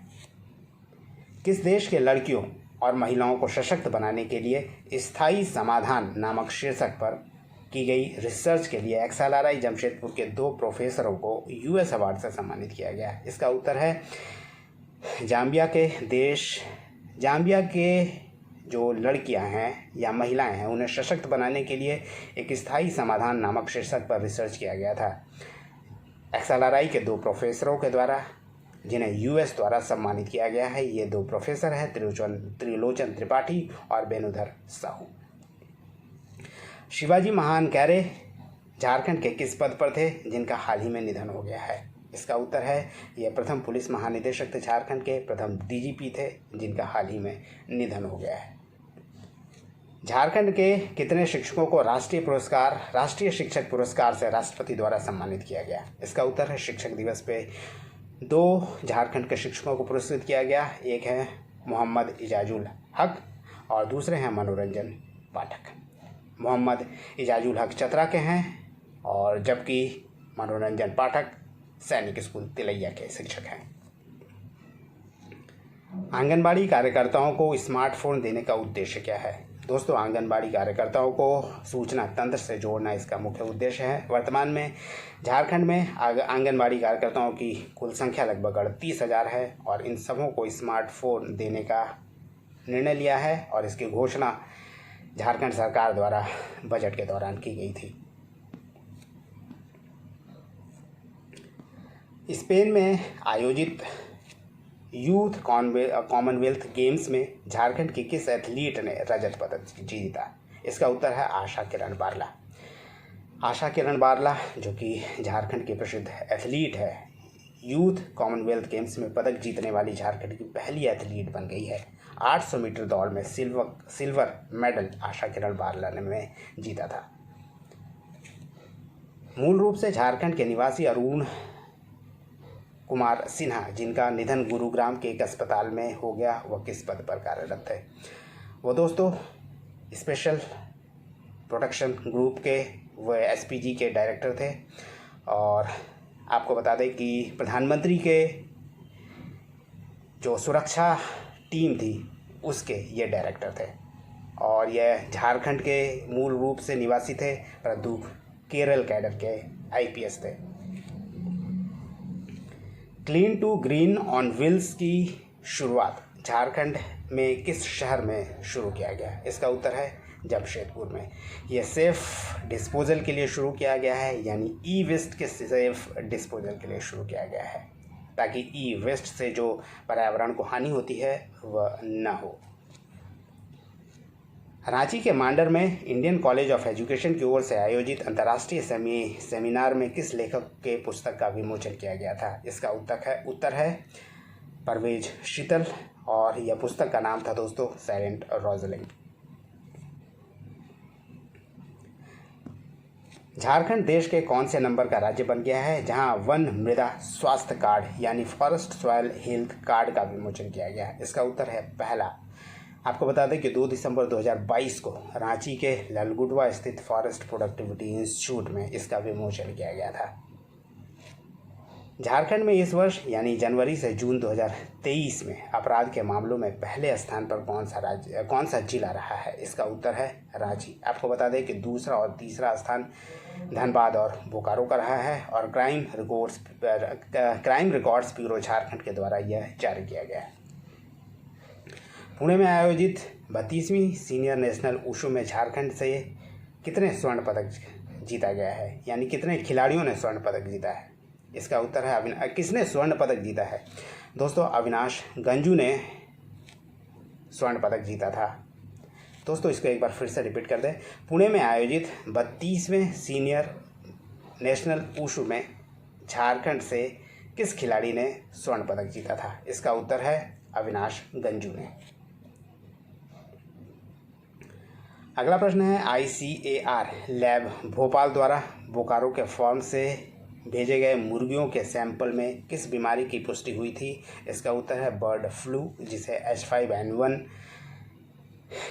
किस देश के लड़कियों और महिलाओं को सशक्त बनाने के लिए स्थायी समाधान नामक शीर्षक पर की गई रिसर्च के लिए XLRI जमशेदपुर के 2 प्रोफेसरों को US अवार्ड से सम्मानित किया गया? इसका उत्तर है जाम्बिया के जो लड़कियां हैं या महिलाएं हैं उन्हें सशक्त बनाने के लिए एक स्थायी समाधान नामक शीर्षक पर रिसर्च किया गया था XLRI के 2 प्रोफेसरों के द्वारा, जिन्हें US द्वारा सम्मानित किया गया है। ये 2 प्रोफेसर हैं त्रिलोचन त्रिपाठी और बेनुधर साहू। शिवाजी महान कैरे झारखंड के किस पद पर थे जिनका हाल ही में निधन हो गया है? इसका उत्तर है ये प्रथम पुलिस महानिदेशक थे झारखंड के, प्रथम DGP थे जिनका हाल ही में निधन हो गया है। झारखंड के कितने शिक्षकों को राष्ट्रीय शिक्षक पुरस्कार से राष्ट्रपति द्वारा सम्मानित किया गया? इसका उत्तर है शिक्षक दिवस पे 2 झारखंड के शिक्षकों को पुरस्कृत किया गया। एक है मोहम्मद इजाजुल हक और दूसरे हैं मनोरंजन पाठक। मोहम्मद इजाजुल हक चतरा के हैं और जबकि मनोरंजन पाठक सैनिक स्कूल तिलैया के शिक्षक हैं। आंगनबाड़ी कार्यकर्ताओं को स्मार्टफोन देने का उद्देश्य क्या है? दोस्तों, आंगनबाड़ी कार्यकर्ताओं को सूचना तंत्र से जोड़ना इसका मुख्य उद्देश्य है। वर्तमान में झारखंड में आंगनबाड़ी कार्यकर्ताओं की कुल संख्या लगभग 38,000 है और इन सबों को स्मार्टफोन देने का निर्णय लिया है और इसकी घोषणा झारखंड सरकार द्वारा बजट के दौरान की गई थी। स्पेन में आयोजित यूथ कॉमनवेल्थ गेम्स में झारखंड की किस एथलीट ने रजत पदक जीता? इसका उत्तर है आशा किरण बारला। आशा किरण बारला जो कि झारखंड की प्रसिद्ध एथलीट है, यूथ कॉमनवेल्थ गेम्स में पदक जीतने वाली झारखंड की पहली एथलीट बन गई है। 800 मीटर दौड़ में सिल्वर मेडल आशा किरण बारला ने जीता था। मूल रूप से झारखंड के निवासी अरुण कुमार सिन्हा, जिनका निधन गुरुग्राम के एक अस्पताल में हो गया, वह किस पद पर कार्यरत थे? वो दोस्तों स्पेशल प्रोटेक्शन ग्रुप के वह एसपीजी के डायरेक्टर थे और आपको बता दें कि प्रधानमंत्री के जो सुरक्षा टीम थी उसके ये डायरेक्टर थे और यह झारखंड के मूल रूप से निवासी थे, परंतु केरल कैडर के आईपीएस थे। Clean to green on wheels की शुरुआत झारखंड में किस शहर में शुरू किया गया? इसका उत्तर है जमशेदपुर में। यह सेफ डिस्पोजल के लिए शुरू किया गया है, यानी ई वेस्ट के सेफ डिस्पोजल के लिए शुरू किया गया है, ताकि ई वेस्ट से जो पर्यावरण को हानि होती है वह न हो। रांची के मांडर में इंडियन कॉलेज ऑफ एजुकेशन की ओर से आयोजित अंतर्राष्ट्रीय सेमिनार में किस लेखक के पुस्तक का विमोचन किया गया था? इसका उत्तर है परवेज शीतल और यह पुस्तक का नाम था दोस्तों साइलेंट रोजलिंग। झारखंड देश के कौन से नंबर का राज्य बन गया है जहां वन मृदा स्वास्थ्य कार्ड यानी फॉरेस्ट सॉइल हेल्थ कार्ड का विमोचन किया गया है? इसका उत्तर है पहला। आपको बता दें कि 2 दिसंबर 2022 को रांची के ललगुडवा स्थित फॉरेस्ट प्रोडक्टिविटी इंस्टीट्यूट में इसका विमोचन किया गया था। झारखंड में इस वर्ष यानी जनवरी से जून 2023 में अपराध के मामलों में पहले स्थान पर कौन सा जिला रहा है? इसका उत्तर है रांची। आपको बता दें कि दूसरा और तीसरा स्थान धनबाद और बोकारो का रहा है और क्राइम रिकॉर्ड्स ब्यूरो झारखंड के द्वारा यह जारी किया गया है। पुणे में आयोजित 32वीं सीनियर नेशनल वुशु में झारखंड से कितने स्वर्ण पदक जीता गया है, यानी कितने खिलाड़ियों ने स्वर्ण पदक जीता है? इसका उत्तर है किसने स्वर्ण पदक जीता है? दोस्तों अविनाश गंजू ने स्वर्ण पदक जीता था। दोस्तों इसको एक बार फिर से रिपीट कर दें। पुणे में आयोजित 32वें सीनियर नेशनल वुशु में झारखंड से किस खिलाड़ी ने स्वर्ण पदक जीता था? इसका उत्तर है अविनाश गंजू ने। अगला प्रश्न है ICAR लैब भोपाल द्वारा बोकारो के फार्म से भेजे गए मुर्गियों के सैंपल में किस बीमारी की पुष्टि हुई थी? इसका उत्तर है बर्ड फ्लू, जिसे H5N1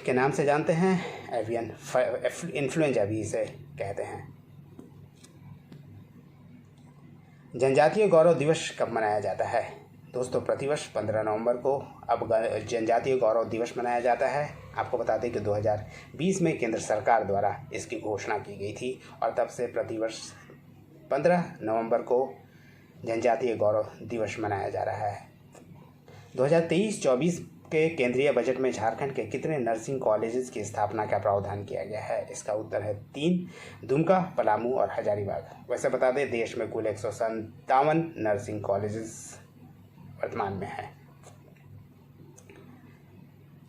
के नाम से जानते हैं, एवियन इन्फ्लुएंजा भी इसे कहते हैं। जनजातीय गौरव दिवस कब मनाया जाता है? दोस्तों प्रतिवर्ष 15 नवंबर को अब जनजातीय गौरव दिवस मनाया जाता है। आपको बता दें कि 2020 में केंद्र सरकार द्वारा इसकी घोषणा की गई थी और तब से प्रतिवर्ष 15 नवंबर को जनजातीय गौरव दिवस मनाया जा रहा है। 2023-24 के केंद्रीय बजट में झारखंड के कितने नर्सिंग कॉलेजेस की स्थापना का प्रावधान किया गया है? इसका उत्तर है 3, दुमका, पलामू और हजारीबाग। वैसे बता दें देश में कुल 157 नर्सिंग कॉलेजेस वर्तमान में है।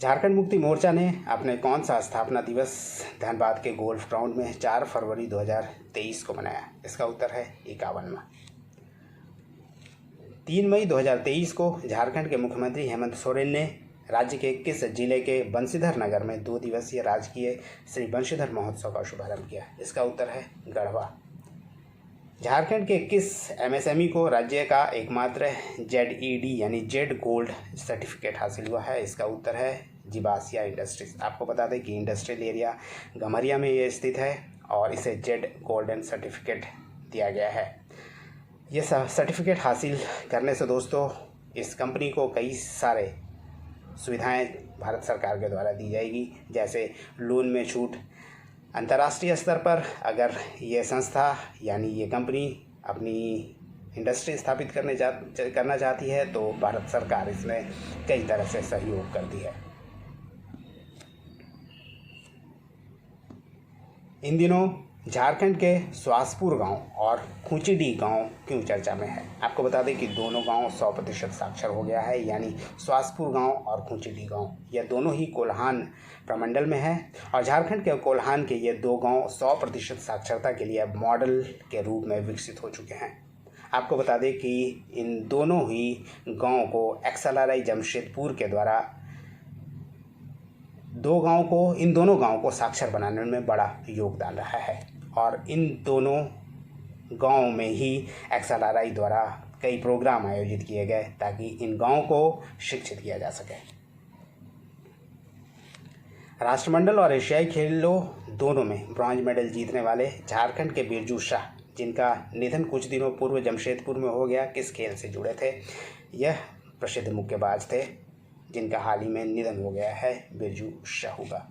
झारखंड मुक्ति मोर्चा ने अपने कौन सा स्थापना दिवस धनबाद के गोल्फ ग्राउंड में 4 फरवरी 2023 को मनाया? इसका उत्तर है 51वां। 3 मई 2023 को झारखंड के मुख्यमंत्री हेमंत सोरेन ने राज्य के किस जिले के बंशीधर नगर में 2 दिवसीय राजकीय श्री बंशीधर महोत्सव का शुभारंभ किया? इसका उत्तर है गढ़वा। झारखंड के किस MSME को राज्य का एकमात्र ZED यानी जेड गोल्ड सर्टिफिकेट हासिल हुआ है? इसका उत्तर है जीबासिया इंडस्ट्रीज। आपको बता दें कि इंडस्ट्रियल एरिया गमरिया में ये स्थित है और इसे जेड गोल्डन सर्टिफिकेट दिया गया है। ये सर्टिफिकेट हासिल करने से दोस्तों इस कंपनी को कई सारे सुविधाएं भारत सरकार के द्वारा दी जाएगी, जैसे लोन में छूट। अंतर्राष्ट्रीय स्तर पर अगर ये संस्था यानी ये कंपनी अपनी इंडस्ट्री स्थापित करना चाहती है तो भारत सरकार इसमें कई तरह से सहयोग करती है। इन दिनों झारखंड के स्वासपुर गांव और खुचीडी गांव क्यों चर्चा में है? आपको बता दें कि दोनों गांव 100% साक्षर हो गया है, यानी स्वासपुर गांव और खुचीडी गांव यह दोनों ही कोल्हान प्रमंडल में है और झारखंड के कोल्हान के ये दो गांव 100% साक्षरता के लिए अब मॉडल के रूप में विकसित हो चुके हैं। आपको बता दें कि इन दोनों ही गाँव को XLRI जमशेदपुर के द्वारा इन दोनों गाँव को साक्षर बनाने में बड़ा योगदान रहा है और इन दोनों गाँव में ही XLRI द्वारा कई प्रोग्राम आयोजित किए गए ताकि इन गाँव को शिक्षित किया जा सके। राष्ट्रमंडल और एशियाई खेलों दोनों में ब्रॉन्ज मेडल जीतने वाले झारखंड के बिरजू शाह, जिनका निधन कुछ दिनों पूर्व जमशेदपुर में हो गया, किस खेल से जुड़े थे? यह प्रसिद्ध मुक्केबाज थे जिनका हाल ही में निधन हो गया है, बिरजू शाहू का।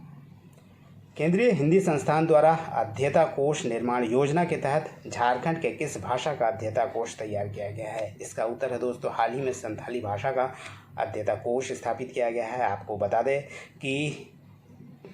केंद्रीय हिंदी संस्थान द्वारा अध्येता कोष निर्माण योजना के तहत झारखंड के किस भाषा का अध्येता कोष तैयार किया गया है? इसका उत्तर है दोस्तों, हाल ही में संथाली भाषा का अध्येता कोष स्थापित किया गया है। आपको बता दें कि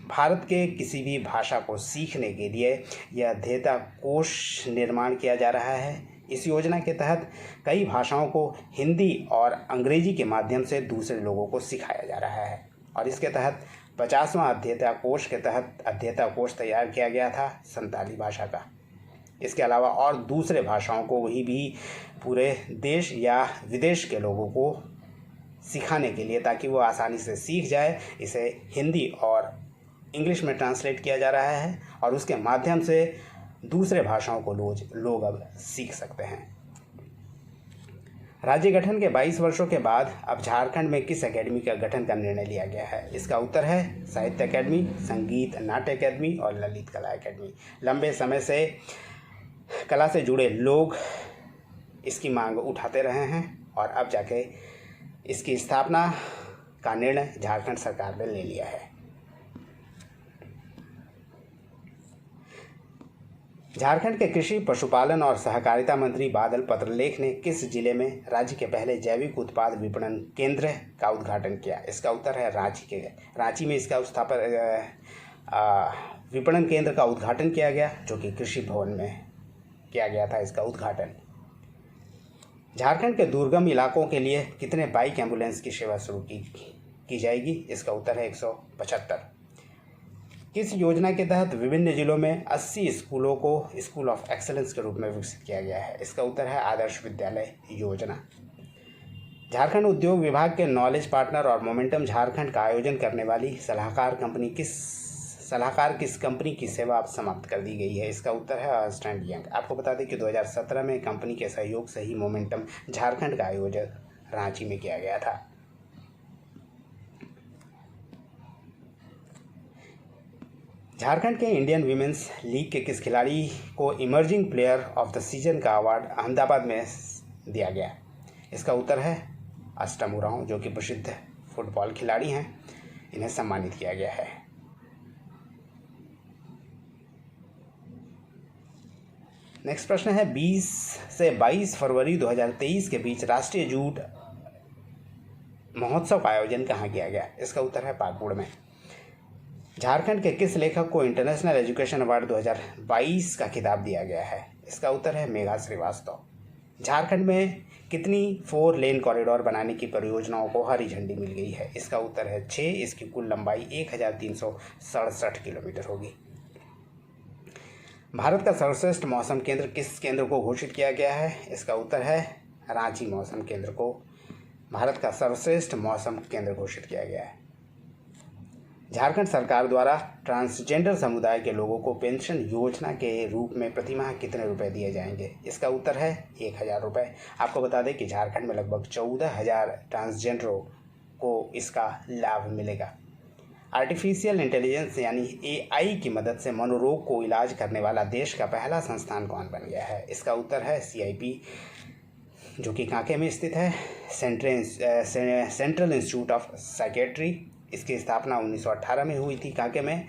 भारत के किसी भी भाषा को सीखने के लिए यह अध्येता कोष निर्माण किया जा रहा है। इस योजना के तहत कई भाषाओं को हिंदी और अंग्रेजी के माध्यम से दूसरे लोगों को सिखाया जा रहा है और इसके तहत 50वां अध्येता कोष के तहत अध्येता कोष तैयार किया गया था संताली भाषा का। इसके अलावा और दूसरे भाषाओं को वही भी पूरे देश या विदेश के लोगों को सिखाने के लिए, ताकि वो आसानी से सीख जाए, इसे हिंदी और इंग्लिश में ट्रांसलेट किया जा रहा है और उसके माध्यम से दूसरे भाषाओं को लोग अब सीख सकते हैं। राज्य गठन के 22 वर्षों के बाद अब झारखंड में किस एकेडमी का गठन का निर्णय लिया गया है? इसका उत्तर है साहित्य अकेडमी, संगीत नाट्य अकेडमी और ललित कला अकेडमी। लंबे समय से कला से जुड़े लोग इसकी मांग उठाते रहे हैं और अब जाके इसकी स्थापना का निर्णय झारखंड सरकार ने ले लिया है। झारखंड के कृषि, पशुपालन और सहकारिता मंत्री बादल पत्रलेख ने किस जिले में राज्य के पहले जैविक उत्पाद विपणन केंद्र का उद्घाटन किया? इसका उत्तर है रांची में इसका विपणन केंद्र का उद्घाटन किया गया, जो कि कृषि भवन में किया गया था इसका उद्घाटन। झारखंड के दुर्गम इलाकों के लिए कितने बाइक एम्बुलेंस की सेवा शुरू की जाएगी? इसका उत्तर है 175। किस योजना के तहत विभिन्न जिलों में 80 स्कूलों को स्कूल ऑफ एक्सेलेंस के रूप में विकसित किया गया है? इसका उत्तर है आदर्श विद्यालय योजना। झारखंड उद्योग विभाग के नॉलेज पार्टनर और मोमेंटम झारखंड का आयोजन करने वाली सलाहकार किस कंपनी की सेवा अब समाप्त कर दी गई है? इसका उत्तर है अर्न्स्ट एंड यंग। आपको बता दें कि 2017 में कंपनी के सहयोग से ही मोमेंटम झारखंड का आयोजन रांची में किया गया था। झारखंड के इंडियन वीमेंस लीग के किस खिलाड़ी को emerging player of the season का अवार्ड अहमदाबाद में दिया गया? इसका उत्तर है अष्टम उरांव, जो कि प्रसिद्ध फुटबॉल खिलाड़ी हैं, इन्हें सम्मानित किया गया है। नेक्स्ट प्रश्न है 20 से 22 फरवरी 2023 के बीच राष्ट्रीय जूट महोत्सव का आयोजन कहाँ किया गया? इसका उत्तर है पाकुड़ में। झारखंड के किस लेखक को इंटरनेशनल एजुकेशन अवार्ड 2022 का खिताब दिया गया है? इसका उत्तर है मेघा श्रीवास्तव। झारखंड में कितनी 4 लेन कॉरिडोर बनाने की परियोजनाओं को हरी झंडी मिल गई है? इसका उत्तर है 6। इसकी कुल लंबाई 1367 किलोमीटर होगी। भारत का सर्वश्रेष्ठ मौसम केंद्र किस केंद्र को घोषित किया गया है? इसका उत्तर है रांची मौसम केंद्र को भारत का सर्वश्रेष्ठ मौसम केंद्र घोषित किया गया है। झारखंड सरकार द्वारा ट्रांसजेंडर समुदाय के लोगों को पेंशन योजना के रूप में प्रतिमाह कितने रुपए दिए जाएंगे? इसका उत्तर है 1000 रुपये। आपको बता दें कि झारखंड में लगभग 14,000 ट्रांसजेंडरों को इसका लाभ मिलेगा। आर्टिफिशियल इंटेलिजेंस यानी AI की मदद से मनोरोग को इलाज करने वाला देश का पहला संस्थान कौन बन गया है? इसका उत्तर है CIP, जो कि कांके में स्थित है, सेंट्रल इंस्टीट्यूट ऑफ साइकेट्री। इसकी स्थापना 1918 में हुई थी कांके में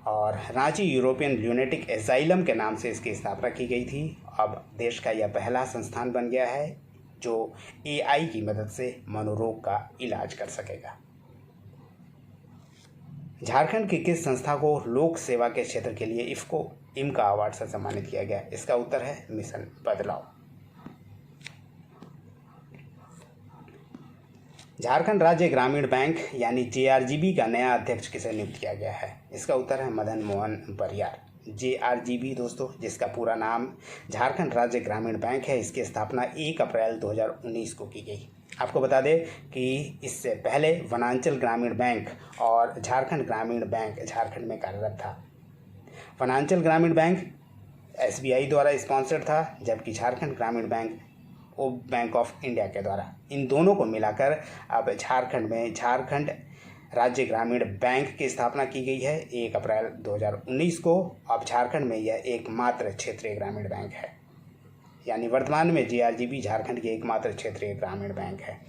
और रांची यूरोपियन ल्यूनेटिक एजाइलम के नाम से इसकी स्थापना की गई थी। अब देश का यह पहला संस्थान बन गया है जो AI की मदद से मनोरोग का इलाज कर सकेगा। झारखंड की किस संस्था को लोक सेवा के क्षेत्र के लिए IFFCO इम्का अवार्ड से सम्मानित किया गया? इसका उत्तर है मिशन बदलाव। झारखंड राज्य ग्रामीण बैंक यानी जेआरजीबी का नया अध्यक्ष किसे नियुक्त किया गया है? इसका उत्तर है मदन मोहन बरियार। जेआरजीबी दोस्तों, जिसका पूरा नाम झारखंड राज्य ग्रामीण बैंक है, इसकी स्थापना 1 अप्रैल 2019 को की गई। आपको बता दें कि इससे पहले वनांचल ग्रामीण बैंक और झारखंड ग्रामीण बैंक झारखंड में कार्यरत था। वनांचल ग्रामीण बैंक एसबीआई द्वारा स्पॉन्सर्ड था, जबकि झारखंड ग्रामीण बैंक बैंक ऑफ इंडिया के द्वारा। इन दोनों को मिलाकर अब झारखंड में झारखंड राज्य ग्रामीण बैंक की स्थापना की गई है 1 अप्रैल 2019 को। अब झारखंड में यह एकमात्र क्षेत्रीय ग्रामीण बैंक है, यानी वर्तमान में जेआरजीबी झारखंड की एकमात्र क्षेत्रीय ग्रामीण बैंक है।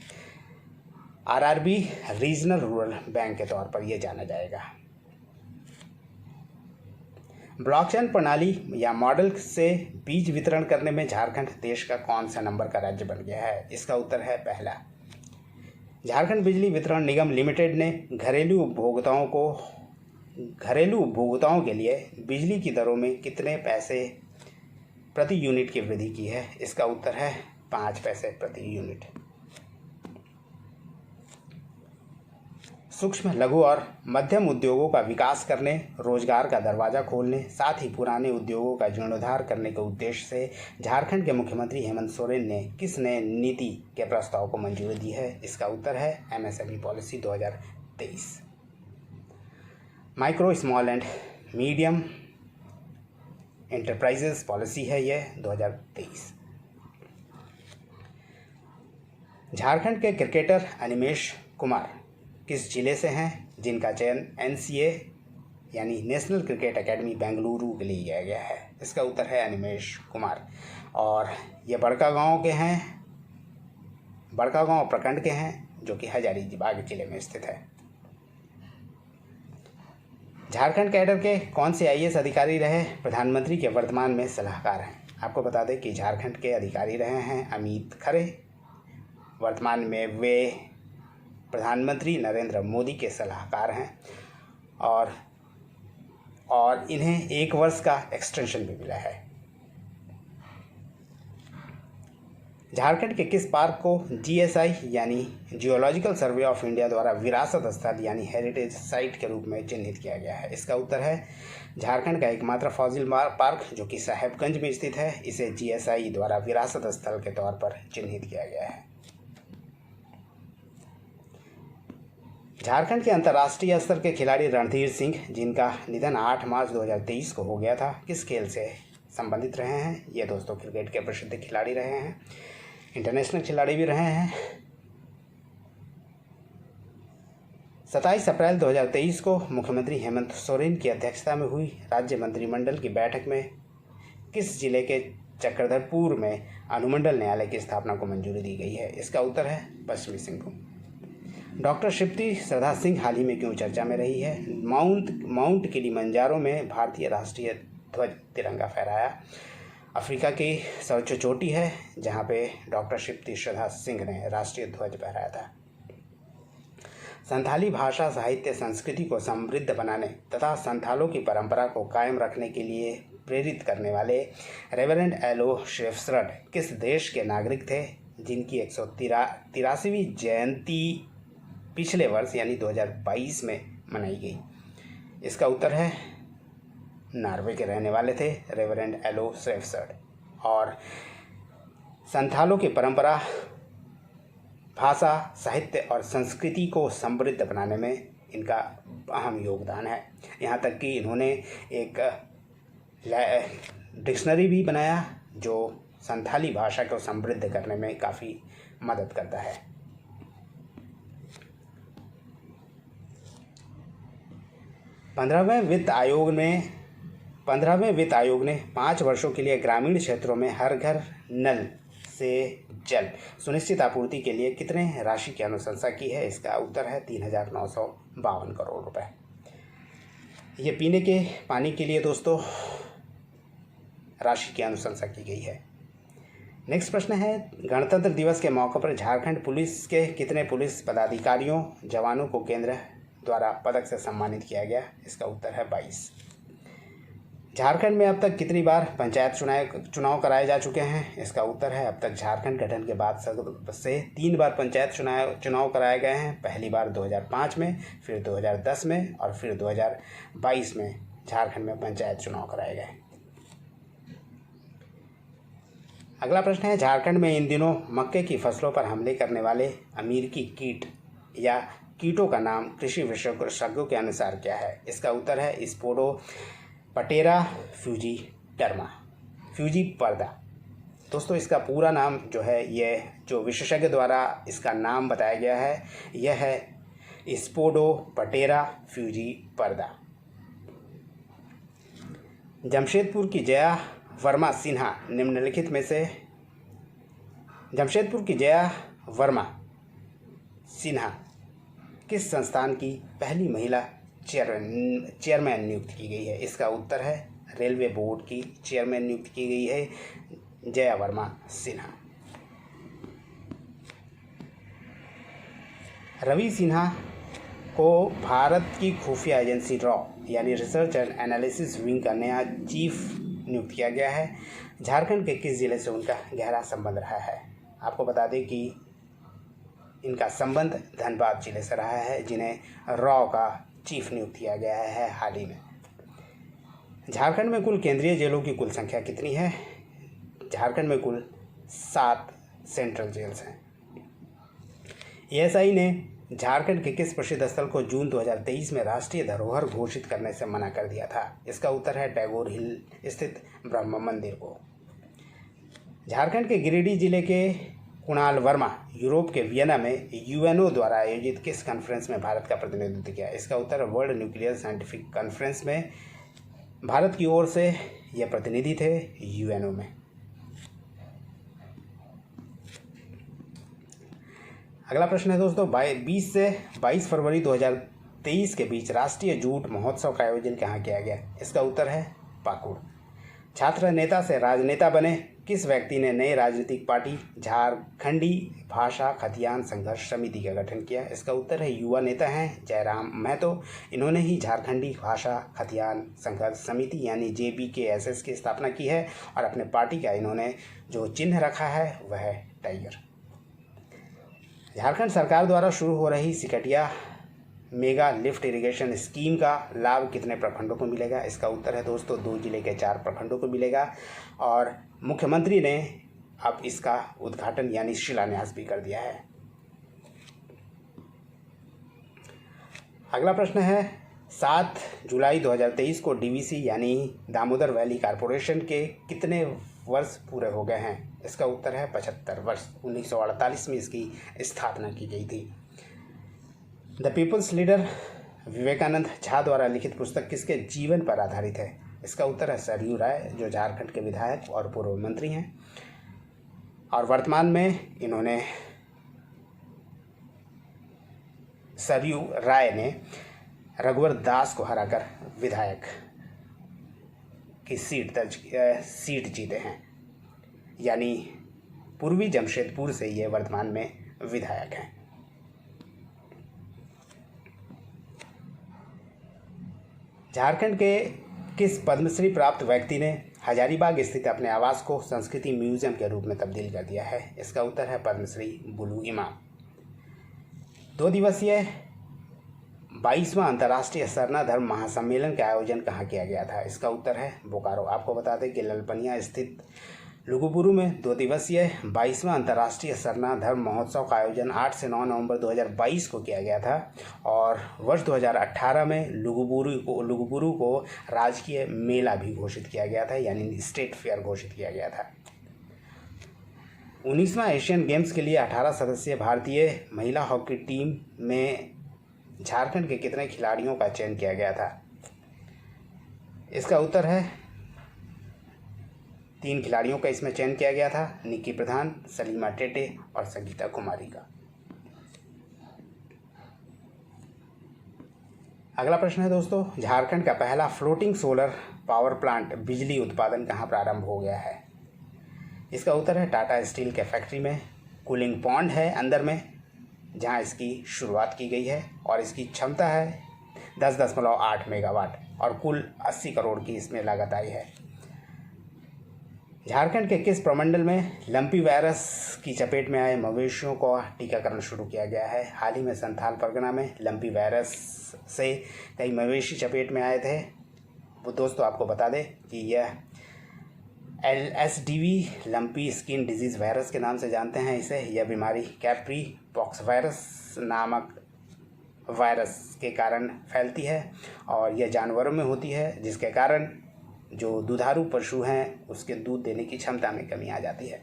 आरआरबी रीजनल रूरल बैंक के तौर पर यह जाना जाएगा। ब्लॉकचेन प्रणाली या मॉडल से बीज वितरण करने में झारखंड देश का कौन सा नंबर का राज्य बन गया है? इसका उत्तर है पहला। झारखंड बिजली वितरण निगम लिमिटेड ने घरेलू उपभोक्ताओं के लिए बिजली की दरों में कितने पैसे प्रति यूनिट की वृद्धि की है? इसका उत्तर है 5 पैसे प्रति यूनिट। सूक्ष्म, लघु और मध्यम उद्योगों का विकास करने, रोजगार का दरवाजा खोलने, साथ ही पुराने उद्योगों का जीर्णोद्धार करने के उद्देश्य से झारखंड के मुख्यमंत्री हेमंत सोरेन ने किस नए नीति के प्रस्ताव को मंजूरी दी है? इसका उत्तर है MSME policy 2023। Micro, small and medium enterprises policy है यह 2023। झारखंड के क्रिकेटर अनिमेश कुमार किस जिले से हैं, जिनका चयन एनसीए यानी नेशनल क्रिकेट एकेडमी बेंगलुरु के लिए किया गया है? इसका उत्तर है अनिमेश कुमार, और ये बड़कागांव के हैं, बड़कागांव प्रखंड के हैं, जो कि हजारीबाग जिले में स्थित है। झारखंड कैडर के कौन से आईएएस अधिकारी रहे प्रधानमंत्री के वर्तमान में सलाहकार हैं? आपको बता दें कि झारखंड के अधिकारी रहे हैं अमित खरे। वर्तमान में वे प्रधानमंत्री नरेंद्र मोदी के सलाहकार हैं, और इन्हें 1 वर्ष का एक्सटेंशन भी मिला है। झारखंड के किस पार्क को जीएसआई यानी जियोलॉजिकल सर्वे ऑफ इंडिया द्वारा विरासत स्थल यानी हेरिटेज साइट के रूप में चिन्हित किया गया है? इसका उत्तर है झारखंड का एकमात्र फॉसिल पार्क, जो कि साहेबगंज में स्थित है। इसे जीएसआई द्वारा विरासत स्थल के तौर पर चिन्हित किया गया है। झारखंड के अंतर्राष्ट्रीय स्तर के खिलाड़ी रणधीर सिंह, जिनका निधन 8 मार्च 2023 को हो गया था, किस खेल से संबंधित रहे हैं? ये दोस्तों क्रिकेट के प्रसिद्ध खिलाड़ी रहे हैं, इंटरनेशनल खिलाड़ी भी रहे हैं। 27 अप्रैल 2023 को मुख्यमंत्री हेमंत सोरेन की अध्यक्षता में हुई राज्य मंत्रिमंडल की बैठक में किस जिले के चक्रधरपुर में अनुमंडल न्यायालय की स्थापना को मंजूरी दी गई है? इसका उत्तर है पश्चिमी सिंहभूम। डॉक्टर शिप्ती श्रद्धा सिंह हाल ही में क्यों चर्चा में रही है? माउंट किलिमंजारो में भारतीय राष्ट्रीय ध्वज तिरंगा फहराया। अफ्रीका की सर्वोच्च चोटी है, जहां पे डॉक्टर शिप्ती श्रद्धा सिंह ने राष्ट्रीय ध्वज फहराया था। संथाली भाषा, साहित्य, संस्कृति को समृद्ध बनाने तथा संथालों की परंपरा को कायम रखने के लिए प्रेरित करने वाले रेवरेंड एलो शेफसर्ड किस देश के नागरिक थे, जिनकी 183वीं जयंती पिछले वर्ष यानी 2022 में मनाई गई? इसका उत्तर है नॉर्वे के रहने वाले थे रेवरेंड एलो शेफसर्ड। और संथालों की परंपरा, भाषा, साहित्य और संस्कृति को समृद्ध बनाने में इनका अहम योगदान है। यहाँ तक कि इन्होंने एक डिक्शनरी भी बनाया जो संथाली भाषा को समृद्ध करने में काफ़ी मदद करता है। 15वें वित्त आयोग ने 5 वर्षों के लिए ग्रामीण क्षेत्रों में हर घर नल से जल सुनिश्चित आपूर्ति के लिए कितने राशि की अनुशंसा की है? इसका उत्तर है 3,952 करोड़ रुपए। ये पीने के पानी के लिए दोस्तों राशि की अनुशंसा की गई है। नेक्स्ट प्रश्न है, गणतंत्र दिवस के मौके पर झारखंड पुलिस के कितने पुलिस पदाधिकारियों जवानों को केंद्र द्वारा पदक से सम्मानित किया गया? इसका उत्तर है 22। झारखंड में अब तक कितनी बार पंचायत चुनाव कराए जा चुके हैं? इसका उत्तर है अब तक झारखंड गठन के बाद से 3 बार पंचायत चुनाव कराए गए हैं। पहली बार 2005 में, फिर 2010 में और फिर 2022 में झारखंड में पंचायत चुनाव कराए गए। अगला प्रश्न है, झारखंड में इन दिनों मक्के की फसलों पर हमले करने वाले अमेरिकी कीट या कीटों का नाम कृषि विशेषज्ञों के अनुसार क्या है? इसका उत्तर है स्पोडोप्टेरा फ्यूजीपर्दा। दोस्तों, इसका पूरा नाम जो है, ये जो विशेषज्ञ द्वारा इसका नाम बताया गया है, यह है स्पोडोप्टेरा फ्यूजीपर्दा। जमशेदपुर की जया वर्मा सिन्हा निम्नलिखित में से किस संस्थान की पहली महिला चेयरमैन नियुक्त की गई है? इसका उत्तर है रेलवे बोर्ड की चेयरमैन नियुक्त की गई है जया वर्मा सिन्हा। रवि सिन्हा को भारत की खुफिया एजेंसी रॉ यानी रिसर्च एंड एनालिसिस विंग का नया चीफ नियुक्त किया गया है। झारखंड के किस जिले से उनका गहरा संबंध रहा है? आपको बता दें कि इनका संबंध धनबाद जिले से रहा है, जिन्हें रॉ का चीफ नियुक्त किया गया है हाल ही में। झारखंड में कुल केंद्रीय जेलों की कुल संख्या कितनी है? झारखंड में कुल 7 सेंट्रल जेल्स हैं। एएसआई ने झारखंड के किस प्रसिद्ध स्थल को जून 2023 में राष्ट्रीय धरोहर घोषित करने से मना कर दिया था? इसका उत्तर है टैगोर हिल स्थित ब्रह्म मंदिर को। झारखंड के गिरिडीह जिले के कुणाल वर्मा यूरोप के वियना में यूएनओ द्वारा आयोजित किस कॉन्फ्रेंस में भारत का प्रतिनिधित्व किया? इसका उत्तर है वर्ल्ड न्यूक्लियर साइंटिफिक कॉन्फ्रेंस में भारत की ओर से यह प्रतिनिधि थे यूएनओ में। अगला प्रश्न है दोस्तों, 20 से 22 फरवरी 2023 के बीच राष्ट्रीय जूट महोत्सव का आयोजन कहाँ किया गया? इसका उत्तर है पाकुड़। छात्र नेता से राजनेता बने किस व्यक्ति ने नई राजनीतिक पार्टी झारखंडी भाषा खतियान संघर्ष समिति का गठन किया? इसका उत्तर है युवा नेता हैं जयराम महतो। इन्होंने ही झारखंडी भाषा खतियान संघर्ष समिति यानी JBKSS की स्थापना की है और अपने पार्टी का इन्होंने जो चिन्ह रखा है वह है टाइगर। झारखंड सरकार द्वारा शुरू हो रही Sikatiya mega lift irrigation scheme का लाभ कितने प्रखंडों को मिलेगा? इसका उत्तर है दोस्तों 2 जिले के 4 प्रखंडों को मिलेगा और मुख्यमंत्री ने अब इसका उद्घाटन यानी शिलान्यास भी कर दिया है। अगला प्रश्न है, 7 जुलाई 2023 को DVC यानी दामोदर वैली कॉरपोरेशन के कितने वर्ष पूरे हो गए हैं? इसका उत्तर है 75 वर्ष। 1948 में इसकी स्थापना की गई थी। The people's leader Vivekanand Jha द्वारा लिखित पुस्तक किसके जीवन पर आधारित है? इसका उत्तर है सरयू राय, जो झारखंड के विधायक और पूर्व मंत्री हैं और वर्तमान में इन्होंने सरयू राय ने रघुवर दास को हराकर विधायक की सीट जीते हैं, यानी पूर्वी जमशेदपुर से ये वर्तमान में विधायक हैं। झारखंड के किस पद्मश्री प्राप्त व्यक्ति ने हजारीबाग स्थित अपने आवास को संस्कृति म्यूजियम के रूप में तब्दील कर दिया है? इसका उत्तर है पद्मश्री बुलू इमाम। 2 दिवसीय 22वां अंतर्राष्ट्रीय सरना धर्म महासम्मेलन का आयोजन कहाँ किया गया था? इसका उत्तर है बोकारो। आपको बता दें कि ललपनिया स्थित लुगुबुरु में 2 दिवसीय 22वां अंतर्राष्ट्रीय सरना धर्म महोत्सव का आयोजन 8 से 9 नवंबर 2022 को किया गया था और वर्ष 2018 में लुगुबुरु को राजकीय मेला भी घोषित किया गया था, यानी स्टेट फेयर घोषित किया गया था। 19वां एशियन गेम्स के लिए 18 सदस्यीय भारतीय महिला हॉकी टीम में झारखंड के कितने खिलाड़ियों का चयन किया गया था? इसका उत्तर है 3 खिलाड़ियों का इसमें चयन किया गया था, निक्की प्रधान, सलीमा टेटे और संगीता कुमारी का। अगला प्रश्न है दोस्तों, झारखंड का पहला फ्लोटिंग सोलर पावर प्लांट बिजली उत्पादन कहाँ प्रारंभ हो गया है? इसका उत्तर है टाटा स्टील के फैक्ट्री में। कूलिंग पॉन्ड है अंदर में जहाँ इसकी शुरुआत की गई है और इसकी क्षमता है 10.8 मेगावाट। और कुल 80 करोड़ की इसमें लागत आई है। झारखंड के किस प्रमंडल में लंपी वायरस की चपेट में आए मवेशियों का टीकाकरण शुरू किया गया है? हाल ही में संथाल परगना में लंपी वायरस से कई मवेशी चपेट में आए थे। वो दोस्तों आपको बता दें कि यह LSDV lumpy skin disease virus के नाम से जानते हैं इसे। यह बीमारी कैप्री पॉक्स वायरस नामक वायरस के कारण फैलती है और यह जानवरों में होती है, जिसके कारण जो दुधारू पशु हैं उसके दूध देने की क्षमता में कमी आ जाती है।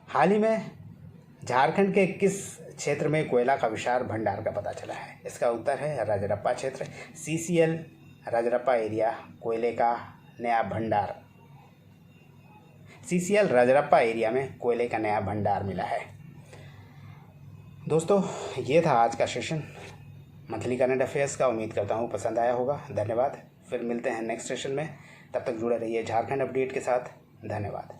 हाल ही में झारखंड के किस क्षेत्र में कोयला का विशाल भंडार का पता चला है? इसका उत्तर है राजरप्पा क्षेत्र। CCL राजरप्पा एरिया कोयले का नया भंडार। CCL राजरप्पा एरिया में कोयले का नया भंडार मिला है। दोस्तों ये था आज का सेशन मंथली करंट अफेयर्स का। उम्मीद करता हूँ पसंद आया होगा। धन्यवाद। फिर मिलते हैं नेक्स्ट सेशन में। तब तक जुड़े रहिए झारखंड अपडेट के साथ। धन्यवाद।